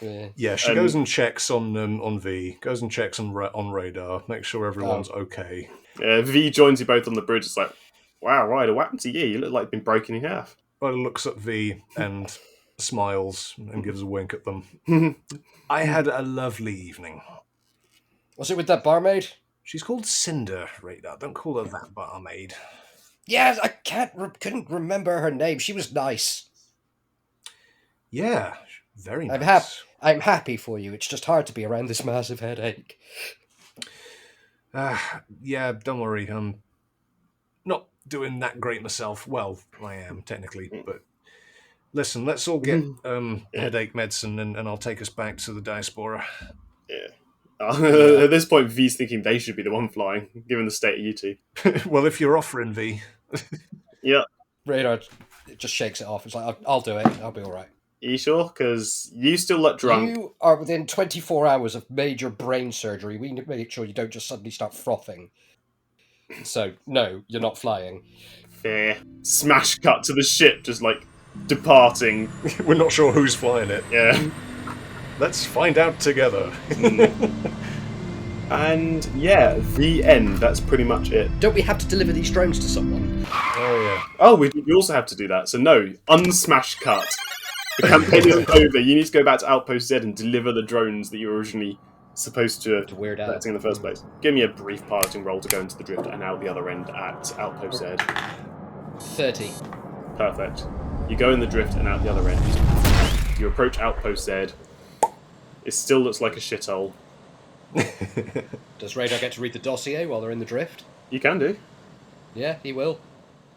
Yeah, she goes and checks on V, goes and checks on Radar, makes sure everyone's okay. V joins you both on the bridge. It's like, wow, Ryder, what happened to you? You look like you've been broken in half. Ryder looks at V and smiles and gives a wink at them. I had a lovely evening. Was it with that barmaid? She's called Cinder, Radar. Don't call her that barmaid. Yeah, I couldn't remember her name. She was nice. Yeah, very nice. I'm happy for you. It's just hard to be around this massive headache. Yeah, don't worry. I'm not doing that great myself. Well, I am, technically, but listen, let's all get headache medicine and I'll take us back to the diaspora. Yeah. At this point, V's thinking they should be the one flying, given the state of you two. Well, if you're offering, V. Yeah. Radar just shakes it off. It's like, I'll do it. I'll be all right. Are you sure? Because you still look drunk. You are within 24 hours of major brain surgery. We need to make sure you don't just suddenly start frothing. So, no, you're not flying. Fair. Smash cut to the ship, just like departing. We're not sure who's flying it. Yeah. Let's find out together. And yeah, the end. That's pretty much it. Don't we have to deliver these drones to someone? Oh, yeah. Oh, we also have to do that. So no, unsmash cut. The campaign isn't over. You need to go back to Outpost Z and deliver the drones that you were originally supposed to weird out. in the first place. Give me a brief piloting roll to go into the drift and out the other end at Outpost Z. 30. Perfect. You go in the drift and out the other end. You approach Outpost Z. It still looks like a shithole. Does Radar get to read the dossier while they're in the drift? You can do. Yeah, he will.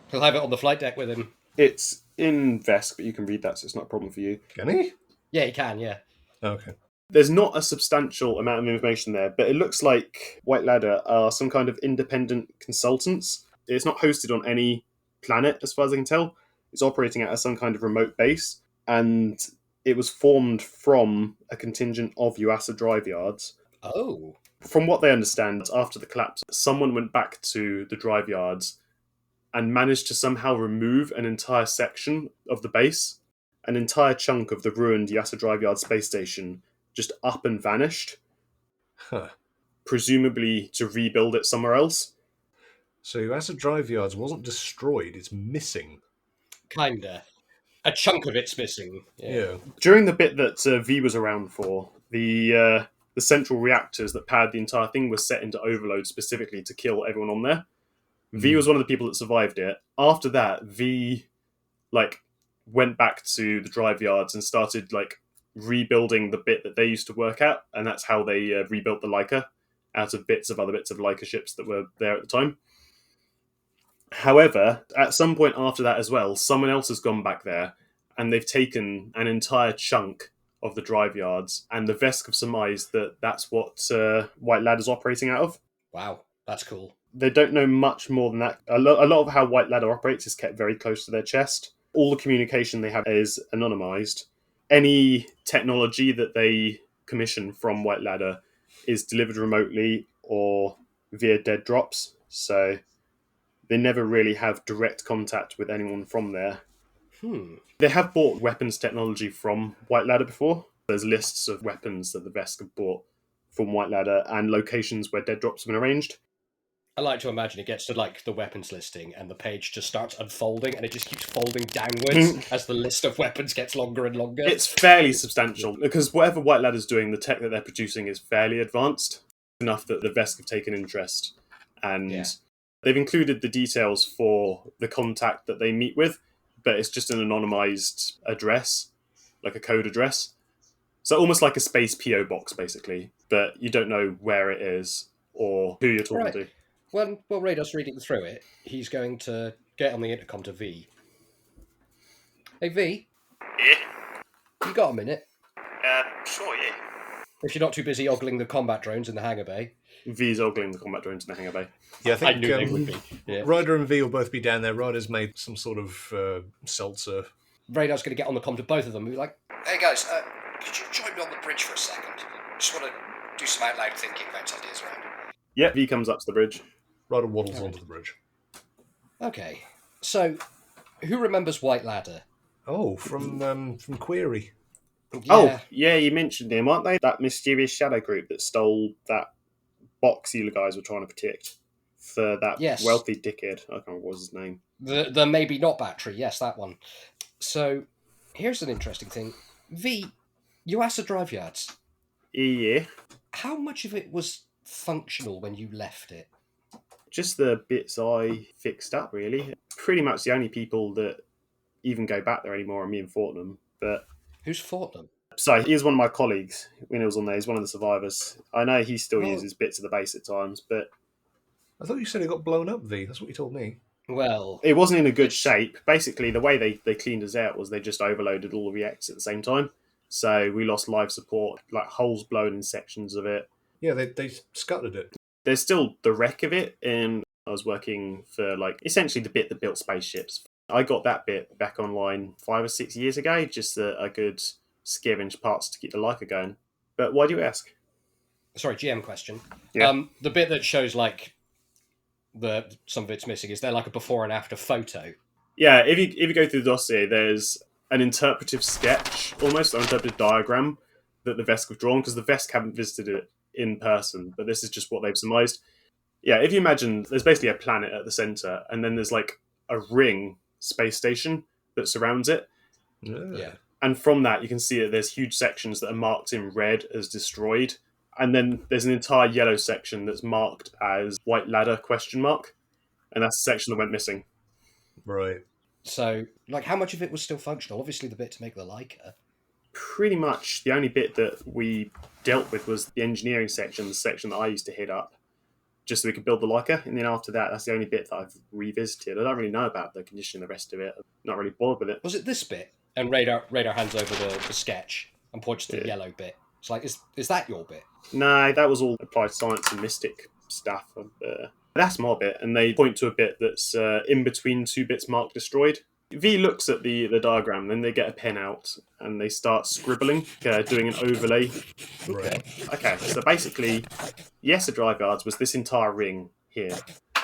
He'll have it on the flight deck with him. It's in Vesk, but you can read that, so it's not a problem for you. Can he? Yeah, he can, yeah. Okay. There's not a substantial amount of information there, but it looks like White Ladder are some kind of independent consultants. It's not hosted on any planet, as far as I can tell. It's operating out of some kind of remote base, and it was formed from a contingent of UASA drive yards. Oh. From what they understand, after the collapse, someone went back to the drive yards and managed to somehow remove an entire section of the base. An entire chunk of the ruined UASA drive yard space station just up and vanished. Huh. Presumably to rebuild it somewhere else. So UASA drive yards wasn't destroyed, it's missing. Kinda. A chunk of it's missing. Yeah. During the bit that V was around for, the central reactors that powered the entire thing were set into overload specifically to kill everyone on there. V was one of the people that survived it. After that, V went back to the drive yards and started rebuilding the bit that they used to work at, and that's how they rebuilt the Leica out of bits of other bits of Leica ships that were there at the time. However, at some point after that as well, someone else has gone back there, and they've taken an entire chunk of the drive yards, and the Vesk have surmised that that's what White Ladder's operating out of. Wow, that's cool. They don't know much more than that. A lot of how White Ladder operates is kept very close to their chest. All the communication they have is anonymized. Any technology that they commission from White Ladder is delivered remotely or via dead drops. So they never really have direct contact with anyone from there. They have bought weapons technology from White Ladder before. There's lists of weapons that the Vesk have bought from White Ladder and locations where dead drops have been arranged. I like to imagine it gets to the weapons listing and the page just starts unfolding and it just keeps folding downwards as the list of weapons gets longer and longer. It's fairly substantial because whatever White Ladder's doing, the tech that they're producing is fairly advanced enough that the Vesk have taken interest, and they've included the details for the contact that they meet with, but it's just an anonymized address, like a code address. So almost like a space PO box, basically, but you don't know where it is or who you're talking to. While Radar's reading through it, he's going to get on the intercom to V. Hey, V? Yeah? You got a minute? Sure, yeah. If you're not too busy ogling the combat drones in the hangar bay. V's ogling the combat drones in the hangar bay. Yeah, I think I knew they would be. Yeah. Ryder and V will both be down there. Ryder's made some sort of seltzer. Radar's going to get on the comm to both of them and be like, hey guys, could you join me on the bridge for a second? Just want to do some out loud thinking, bounce ideas around. Yep, he comes up to the bridge. Ryder waddles onto the bridge. Okay, so who remembers White Ladder? Oh, from Query. Oh, yeah, you mentioned him, aren't they? That mysterious shadow group that stole that box you guys were trying to protect for that wealthy dickhead. I can't remember what was his name. The maybe not battery, yes, that one. So, here's an interesting thing. V, you asked the drive yards. Yeah. How much of it was functional when you left it? Just the bits I fixed up, really. Pretty much the only people that even go back there anymore are me and Fortnum. But who's Fortnum? So he was one of my colleagues when he was on there. He's one of the survivors. I know he still uses bits of the base at times, but I thought you said it got blown up, V. That's what you told me. Well, it wasn't in a good shape. Basically, the way they cleaned us out was they just overloaded all the reactors at the same time. So we lost live support, like holes blown in sections of it. Yeah, they scuttered it. There's still the wreck of it, and I was working for essentially the bit that built spaceships. I got that bit back online 5 or 6 years ago, just a good scavenge parts to keep the Leica going. But why do you ask? Sorry, GM question. Yeah. The bit that shows some of it's missing, is there like a before and after photo? Yeah, if you go through the dossier, there's an interpretive sketch, almost an interpretive diagram that the Vesk have drawn, because the Vesk haven't visited it in person, but this is just what they've surmised. Yeah, if you imagine, there's basically a planet at the centre, and then there's like a ring space station that surrounds it. Yeah. And from that, you can see that there's huge sections that are marked in red as destroyed. And then there's an entire yellow section that's marked as White Ladder ? And that's the section that went missing. Right. So, how much of it was still functional? Obviously, the bit to make the Leica. Pretty much the only bit that we dealt with was the engineering section, the section that I used to head up, just so we could build the Leica. And then after that, that's the only bit that I've revisited. I don't really know about the condition of the rest of it. I'm not really bothered with it. Was it this bit? And Radar hands over the sketch and points to the yellow bit. It's like, is that your bit? No, that was all applied science and mystic stuff. That's my bit, and they point to a bit that's in between two bits marked destroyed. V looks at the diagram, then they get a pen out and they start scribbling, doing an overlay. Right. Okay, so basically, yes, the drive yards was this entire ring here.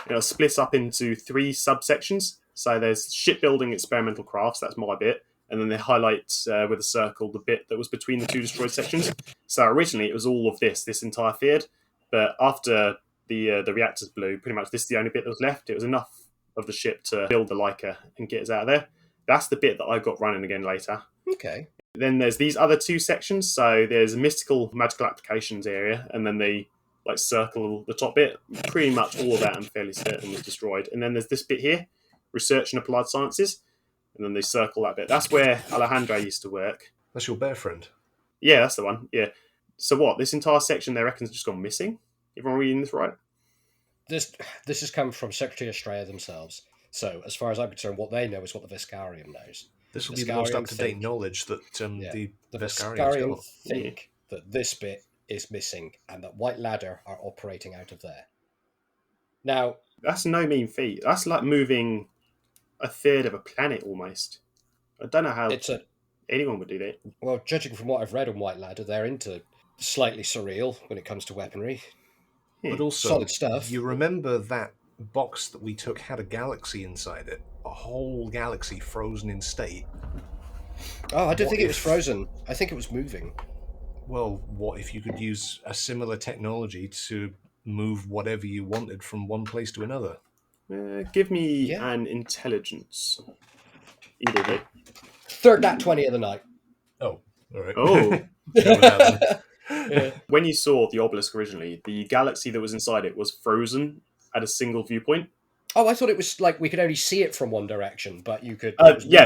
It was split up into 3 subsections. So there's shipbuilding experimental crafts, that's my bit. And then they highlight with a circle the bit that was between the 2 destroyed sections. So originally it was all of this entire field. But after the reactors blew, pretty much this is the only bit that was left. It was enough of the ship to build the Leica and get us out of there. That's the bit that I got running again later. Okay. Then there's these other 2 sections. So there's a mystical magical applications area, and then they circle the top bit. Pretty much all of that I'm fairly certain was destroyed. And then there's this bit here, research and applied sciences. And then they circle that bit. That's where Alejandro used to work. That's your bear friend. Yeah, that's the one. Yeah. So what? This entire section they reckon's just gone missing? Everyone reading this right? This has come from Secretary Azdriah themselves. So, as far as I'm concerned, what they know is what the Veskarium knows. This will be the most up-to-date knowledge that the Veskarians got. Think that this bit is missing and that White Ladder are operating out of there. Now, that's no mean feat. That's like moving a third of a planet almost. I don't know how anyone would do that. Well, judging from what I've read on White Ladder, they're into slightly surreal when it comes to weaponry. But also, solid stuff. You remember that box that we took had a galaxy inside it? A whole galaxy frozen in state. Oh, I don't think it was frozen. I think it was moving. Well, what if you could use a similar technology to move whatever you wanted from one place to another? Give me an intelligence. Either way. Third nat 20 of the night. Oh, all right. Oh. Yeah. When you saw the obelisk originally, the galaxy that was inside it was frozen at a single viewpoint. Oh, I thought it was like we could only see it from one direction, but you could...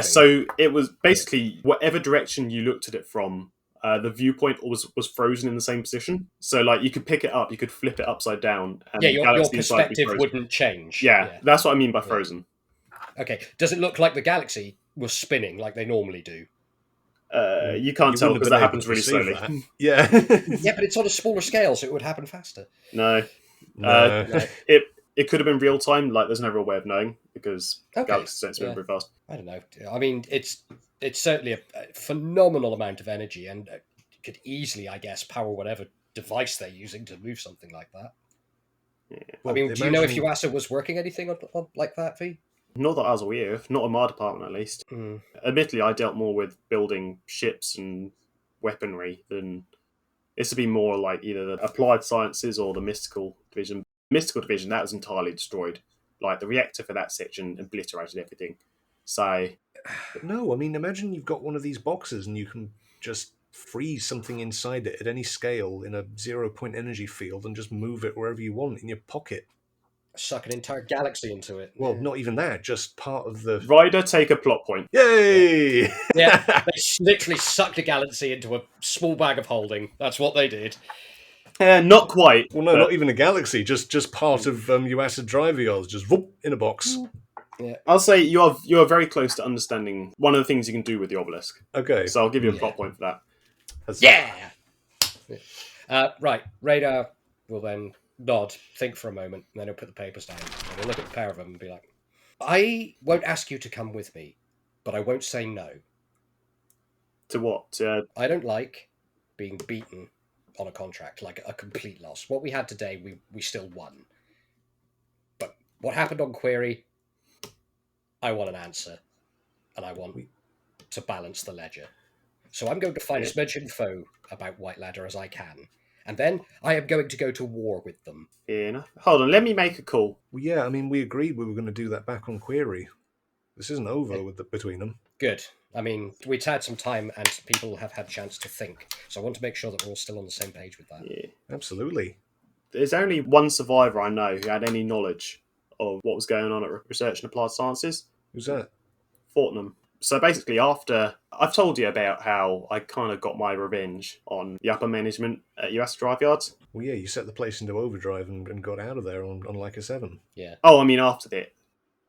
so it was basically whatever direction you looked at it from, the viewpoint was frozen in the same position. So you could pick it up, you could flip it upside down. And your perspective wouldn't change. Yeah, that's what I mean by frozen. Okay, does it look like the galaxy was spinning like they normally do? You can't tell because that happens really slowly. Yeah. Yeah, but it's on a smaller scale, so it would happen faster. No. It could have been real time. There's no real way of knowing because galaxies don't spin very fast. I don't know. I mean, it's certainly a phenomenal amount of energy and could easily, I guess, power whatever device they're using to move something like that. Yeah. I mean, do you know if UASA was working anything on like that, V? Not that I was aware of, not in my department at least. Admittedly, I dealt more with building ships and weaponry than... This would be more like either the applied sciences or the mystical division. Mystical division, that was entirely destroyed. Like, the reactor for that section obliterated everything. So... No, I mean, imagine you've got one of these boxes and you can just freeze something inside it at any scale in a 0-point energy field and just move it wherever you want in your pocket. Suck an entire galaxy into it. Well, not even that, just part of the... Ryder, take a plot point. Yay! Yeah, they literally sucked a galaxy into a small bag of holding. That's what they did. Not quite. Well, no, not even a galaxy, just part of UASA Driviols, just whoop, in a box. Yeah. I'll say you are very close to understanding one of the things you can do with the obelisk. Okay. So I'll give you a plot point for that. Yeah! Right, Radar will then nod, think for a moment, and then he'll put the papers down. And he'll look at the pair of them and be like, I won't ask you to come with me, but I won't say no. To what? I don't like being beaten on a contract, like a complete loss. What we had today, we still won. But what happened on Query, I want an answer. And I want to balance the ledger. So I'm going to find as much info about White Ladder as I can. And then I am going to go to war with them. Fair enough. Hold on, let me make a call. Well, yeah, I mean, we agreed we were going to do that back on Query. This isn't over between them. Good. I mean, we've had some time and people have had a chance to think. So I want to make sure that we're all still on the same page with that. Yeah. Absolutely. There's only one survivor I know who had any knowledge of what was going on at Research and Applied Sciences. Who's that? Fortnum. So basically, after... I've told you about how I kind of got my revenge on the upper management at US Drive Yards. Well, yeah, you set the place into overdrive and got out of there on like a 7. Yeah. Oh, I mean, after that.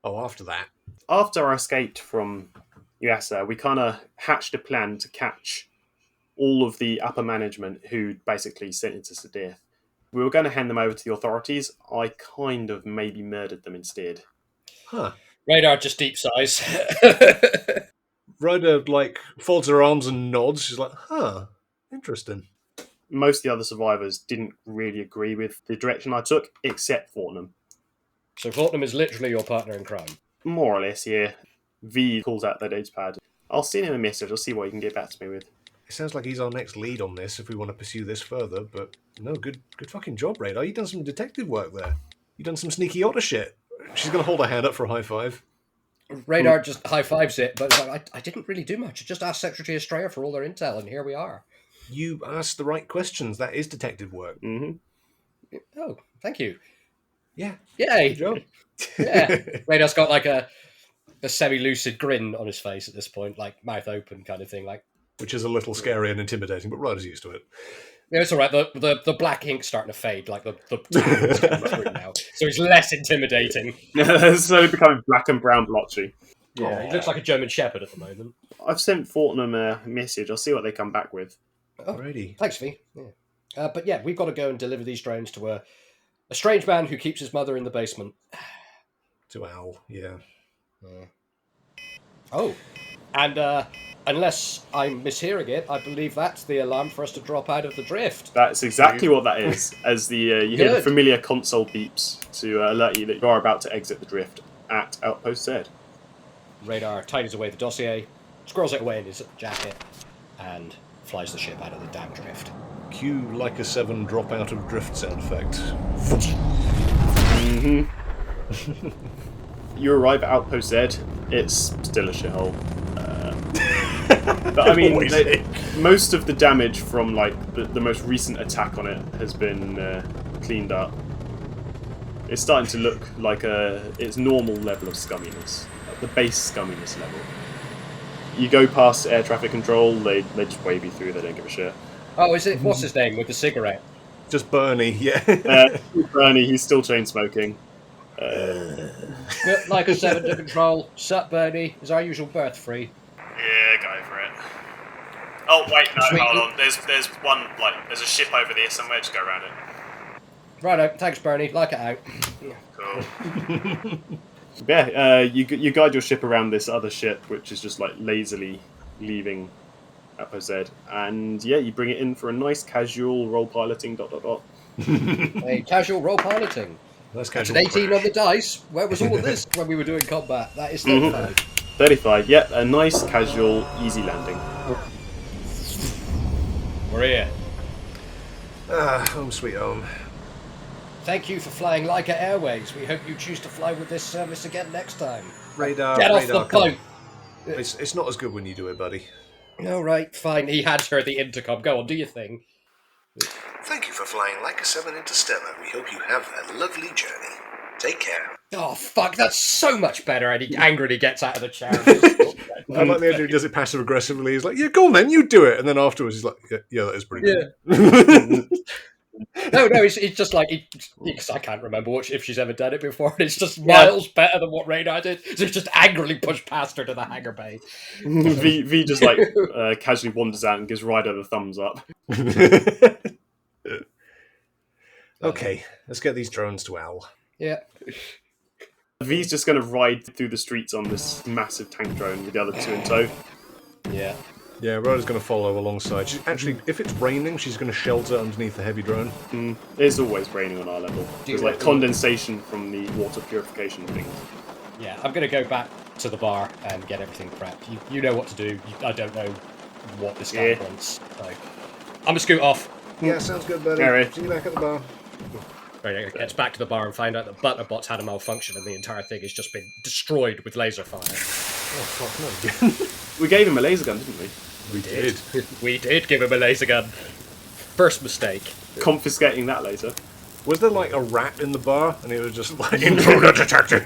Oh, after that. After I escaped from USA, we kind of hatched a plan to catch all of the upper management who basically sentenced us to death. We were going to hand them over to the authorities. I kind of maybe murdered them instead. Huh. Radar just deep sighs. Ryder, like, folds her arms and nods. She's like, huh, interesting. Most of the other survivors didn't really agree with the direction I took, except Fortnum. So Fortnum is literally your partner in crime? More or less, yeah. V calls out their data pad. I'll send him a message. I'll see what he can get back to me with. It sounds like he's our next lead on this if we want to pursue this further, but no, good fucking job, Radar. You've done some detective work there. You've done some sneaky otter shit. She's going to hold her hand up for a high five. Radar just high fives it, but I didn't really do much. I just asked Secretary Azdriah for all their intel, and here we are. You asked the right questions. That is detective work. Mm-hmm. Oh, thank you. Yeah. Yay. Good job. Yeah. Radar's got like a semi-lucid grin on his face at this point, like mouth open kind of thing, like. Which is a little scary and intimidating, but Ryder's used to it. Yeah, it's all right. The black ink's starting to fade, like the is coming through now, so he's less intimidating. It's slowly becoming black and brown blotchy. Yeah, he looks like a German Shepherd at the moment. I've sent Fortnum a message. I'll see what they come back with. Oh, Alrighty. thanks, V. Yeah. But yeah, we've got to go and deliver these drones to a strange man who keeps his mother in the basement. To Al, yeah. Oh, and unless I'm mishearing it, I believe that's the alarm for us to drop out of the drift. That's exactly what that is. As the you hear the Good. familiar console beeps to alert you that you are about to exit the drift at Outpost Z. Radar tidies away the dossier, squirrels it away in his jacket, and flies the ship out of the damn drift. Cue like a 7 drop out of drift sound effect. Mm-hmm. You arrive at Outpost Z. It's still a shithole. But I mean, most of the damage from like the most recent attack on it has been cleaned up. It's starting to look like its normal level of scumminess, the base scumminess level. You go past air traffic control, they just wave you through. They don't give a shit. Oh, is it? What's his name with the cigarette? Just Bernie, yeah. Bernie, he's still chain smoking. Like a 7 to control. Sup, Bernie? Is our usual berth free? Yeah, go for it. Oh wait, no, Sweet. hold on. There's one there's a ship over there somewhere. Just go around it. Righto, thanks, Bernie. Like it out. Cool. Yeah, you guide your ship around this other ship, which is just like lazily leaving Apo said. And yeah, you bring it in for a nice casual role piloting ... A casual role piloting. That's That's casual. an 18 on the dice. Where was all of this when we were doing combat? That is 35. 35, yeah, a nice casual easy landing. We're here. Home sweet home. Thank you for flying Leica Airways. We hope you choose to fly with this service again next time. Radar, Get off radar, the come boat. on. It's not as good when you do it, buddy. All right, fine. He hands her the intercom. Go on, do your thing. Thank you for flying Leica 7 Interstellar. We hope you have a lovely journey. Take care. Oh, fuck, that's so much better. And he angrily gets out of the chair. I like the idea he does it passive aggressively. He's like, yeah, go on then, you do it. And then afterwards he's like, yeah that is pretty good. No, it's just like, because I can't remember if she's ever done it before, and it's just miles better than what Radar did. So it's just angrily pushed past her to the hangar bay. V just like casually wanders out and gives Ryder the thumbs up. Okay, let's get these drones to Al. Yeah. V's just going to ride through the streets on this massive tank drone with the other two in tow. Yeah. Yeah, Ryder's going to follow alongside. Actually, if it's raining, she's going to shelter underneath the heavy drone. It's always raining on our level. There's like condensation from the water purification thing. Yeah, I'm going to go back to the bar and get everything prepped. You know what to do. I don't know what this guy wants. So I'm going to scoot off. Yeah, sounds good, buddy. Harry. See you back at the bar. Right, gets back to the bar and find out that Butler Bot's had a malfunction and the entire thing has just been destroyed with laser fire. Oh, fuck no. We gave him a laser gun, didn't we? We did. We did give him a laser gun. First mistake. Confiscating that laser. Was there like a rat in the bar? And it was just like, intruder detected.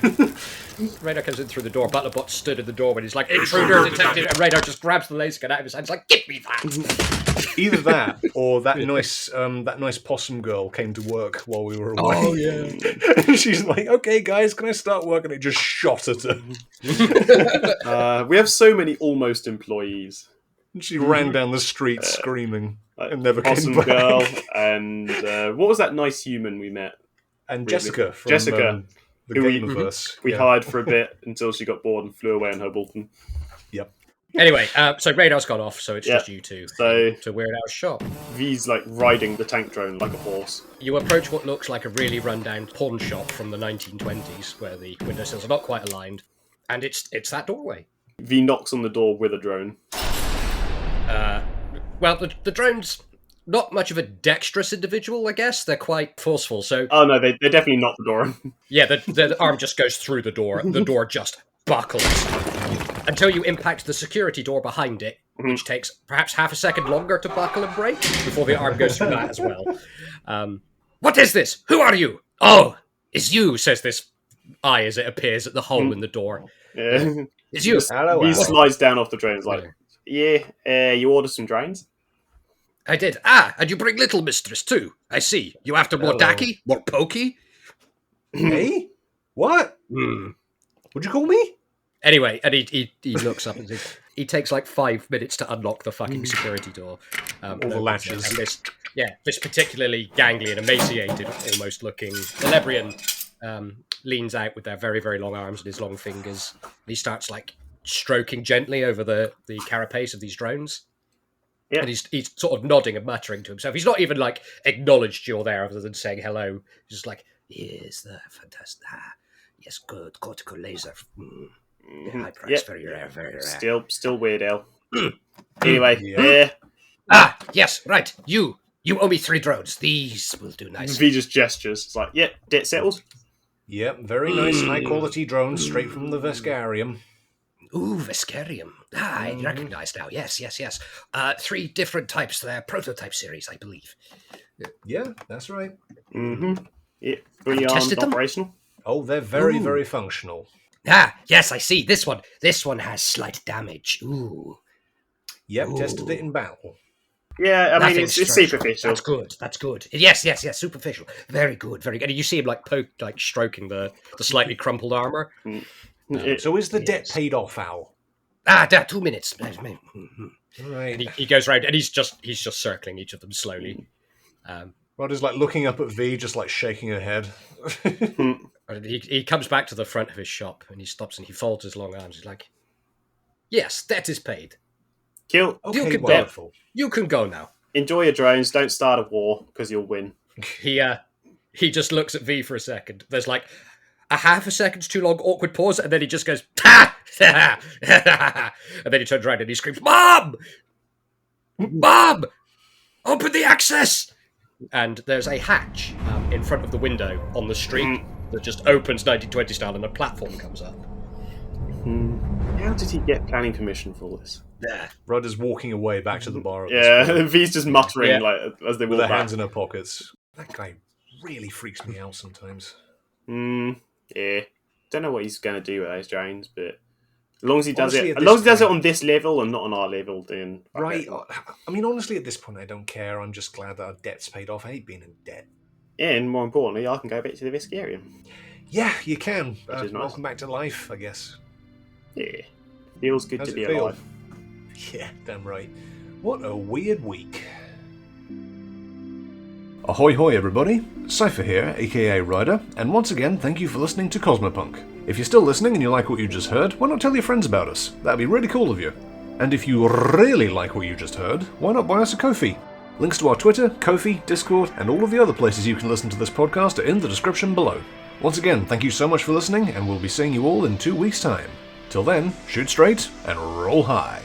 Radar comes in through the door. Butler Bot stood in the door when he's like, intruder detected. And Radar just grabs the laser gun out of his hand. He's like, give me that. Either that or that nice possum girl came to work while we were away. Oh, yeah. And she's like, okay, guys, can I start work? And it just shot at her. We have so many almost employees. And she ran down the street screaming and never Possum came back. girl and what was that nice human we met? And Really? Jessica from Jessica, the who we- Gameverse. We hired for a bit until she got bored and flew away in her Bolton. Yep. Anyway, so Radar's gone off, so it's just you two. So- to Weird Al's shop. V's like riding the tank drone like a horse. You approach what looks like a really run-down pawn shop from the 1920s, where the windowsills are not quite aligned, and it's that doorway. V knocks on the door with a drone. Well, the drone's not much of a dexterous individual, I guess. They're quite forceful, so... Oh no, they definitely knocked the door. Yeah, the arm just goes through the door. The door just buckles. Until you impact the security door behind it, which takes perhaps half a second longer to buckle and break, before the arm goes through that as well. What is this? Who are you? Oh, it's you, says this eye as it appears at the hole in the door. Yeah. It's you. Hello, V Al. slides down off the drone. Is like, you ordered some drones? I did. Ah, and you bring little mistress too. I see. You after more Hello. dacky? More pokey? Hey? What? What'd you call me? Anyway, and he looks up and says, he takes like 5 minutes to unlock the fucking security door. All the latches. And this particularly gangly and emaciated, almost looking Celebrian leans out with their very, very long arms and his long fingers. And he starts like stroking gently over the carapace of these drones. Yeah. And he's sort of nodding and muttering to himself. He's not even like acknowledged you're there other than saying hello. He's just like, yes, fantastic. Ah, yes, good. Cortical laser. High price, very rare, very rare. Still weird, Al. Anyway, Yeah. Ah, yes, right. You owe me 3 drones. These will do nice. V just gestures. It's like, debt settled. Yep, very nice, high-quality drones straight from the Veskarium. Ooh, Veskarium. Ah, I recognise now. Yes. 3 different types. They're prototype series, I believe. Yeah, that's right. Yeah, fully armed, tested them? operational. Oh, they're very, very functional. Ah, yes, I see. This one has slight damage. Ooh. Yep, tested it in battle. Yeah, I mean, Nothing it's structural. superficial. That's good. Yes, superficial. Very good. And you see him like stroking the slightly crumpled armour. So is the debt paid off, Al? 2 minutes. Right. And he goes round and he's just circling each of them slowly. Ryder's like looking up at V, just like shaking her head. And he comes back to the front of his shop and he stops and he folds his long arms. He's like, yes, debt is paid. Kill. Okay, You can go. wonderful. You can go now. Enjoy your drones. Don't start a war because you'll win. He just looks at V for a second. There's like a half a second's too long, awkward pause, and then he just goes, "Ha!" And then he turns around and he screams, "Mom! Mom! Open the access!" And there's a hatch in front of the window on the street that just opens 1920 style, and a platform comes up. How did he get planning permission for all this? Yeah. Ryder's walking away back to the bar. At this Yeah, point, V's just muttering Yeah. like as they with walk her back. hands in her pockets. That guy really freaks me out sometimes. Yeah. Don't know what he's going to do with those drones, but as long as he does Honestly, it, at as long as he this does it point- on this level and not on our level, then Right. okay. I mean, honestly, at this point, I don't care. I'm just glad that our debt's paid off. I hate being in debt. And more importantly, I can go back to the Vesk area. Yeah, you can. Which is nice. Welcome back to life, I guess. Yeah, feels good How's to it be feel? alive. Yeah, damn right. What a weird week. Ahoy hoy everybody, Cypher here, aka Ryder, and once again thank you for listening to Cosmopunk. If you're still listening and you like what you just heard, why not tell your friends about us? That'd be really cool of you. And if you really like what you just heard, why not buy us a Ko-fi? Links to our Twitter, Ko-fi, Discord, and all of the other places you can listen to this podcast are in the description below. Once again, thank you so much for listening, and we'll be seeing you all in 2 weeks' time. Till then, shoot straight and roll high.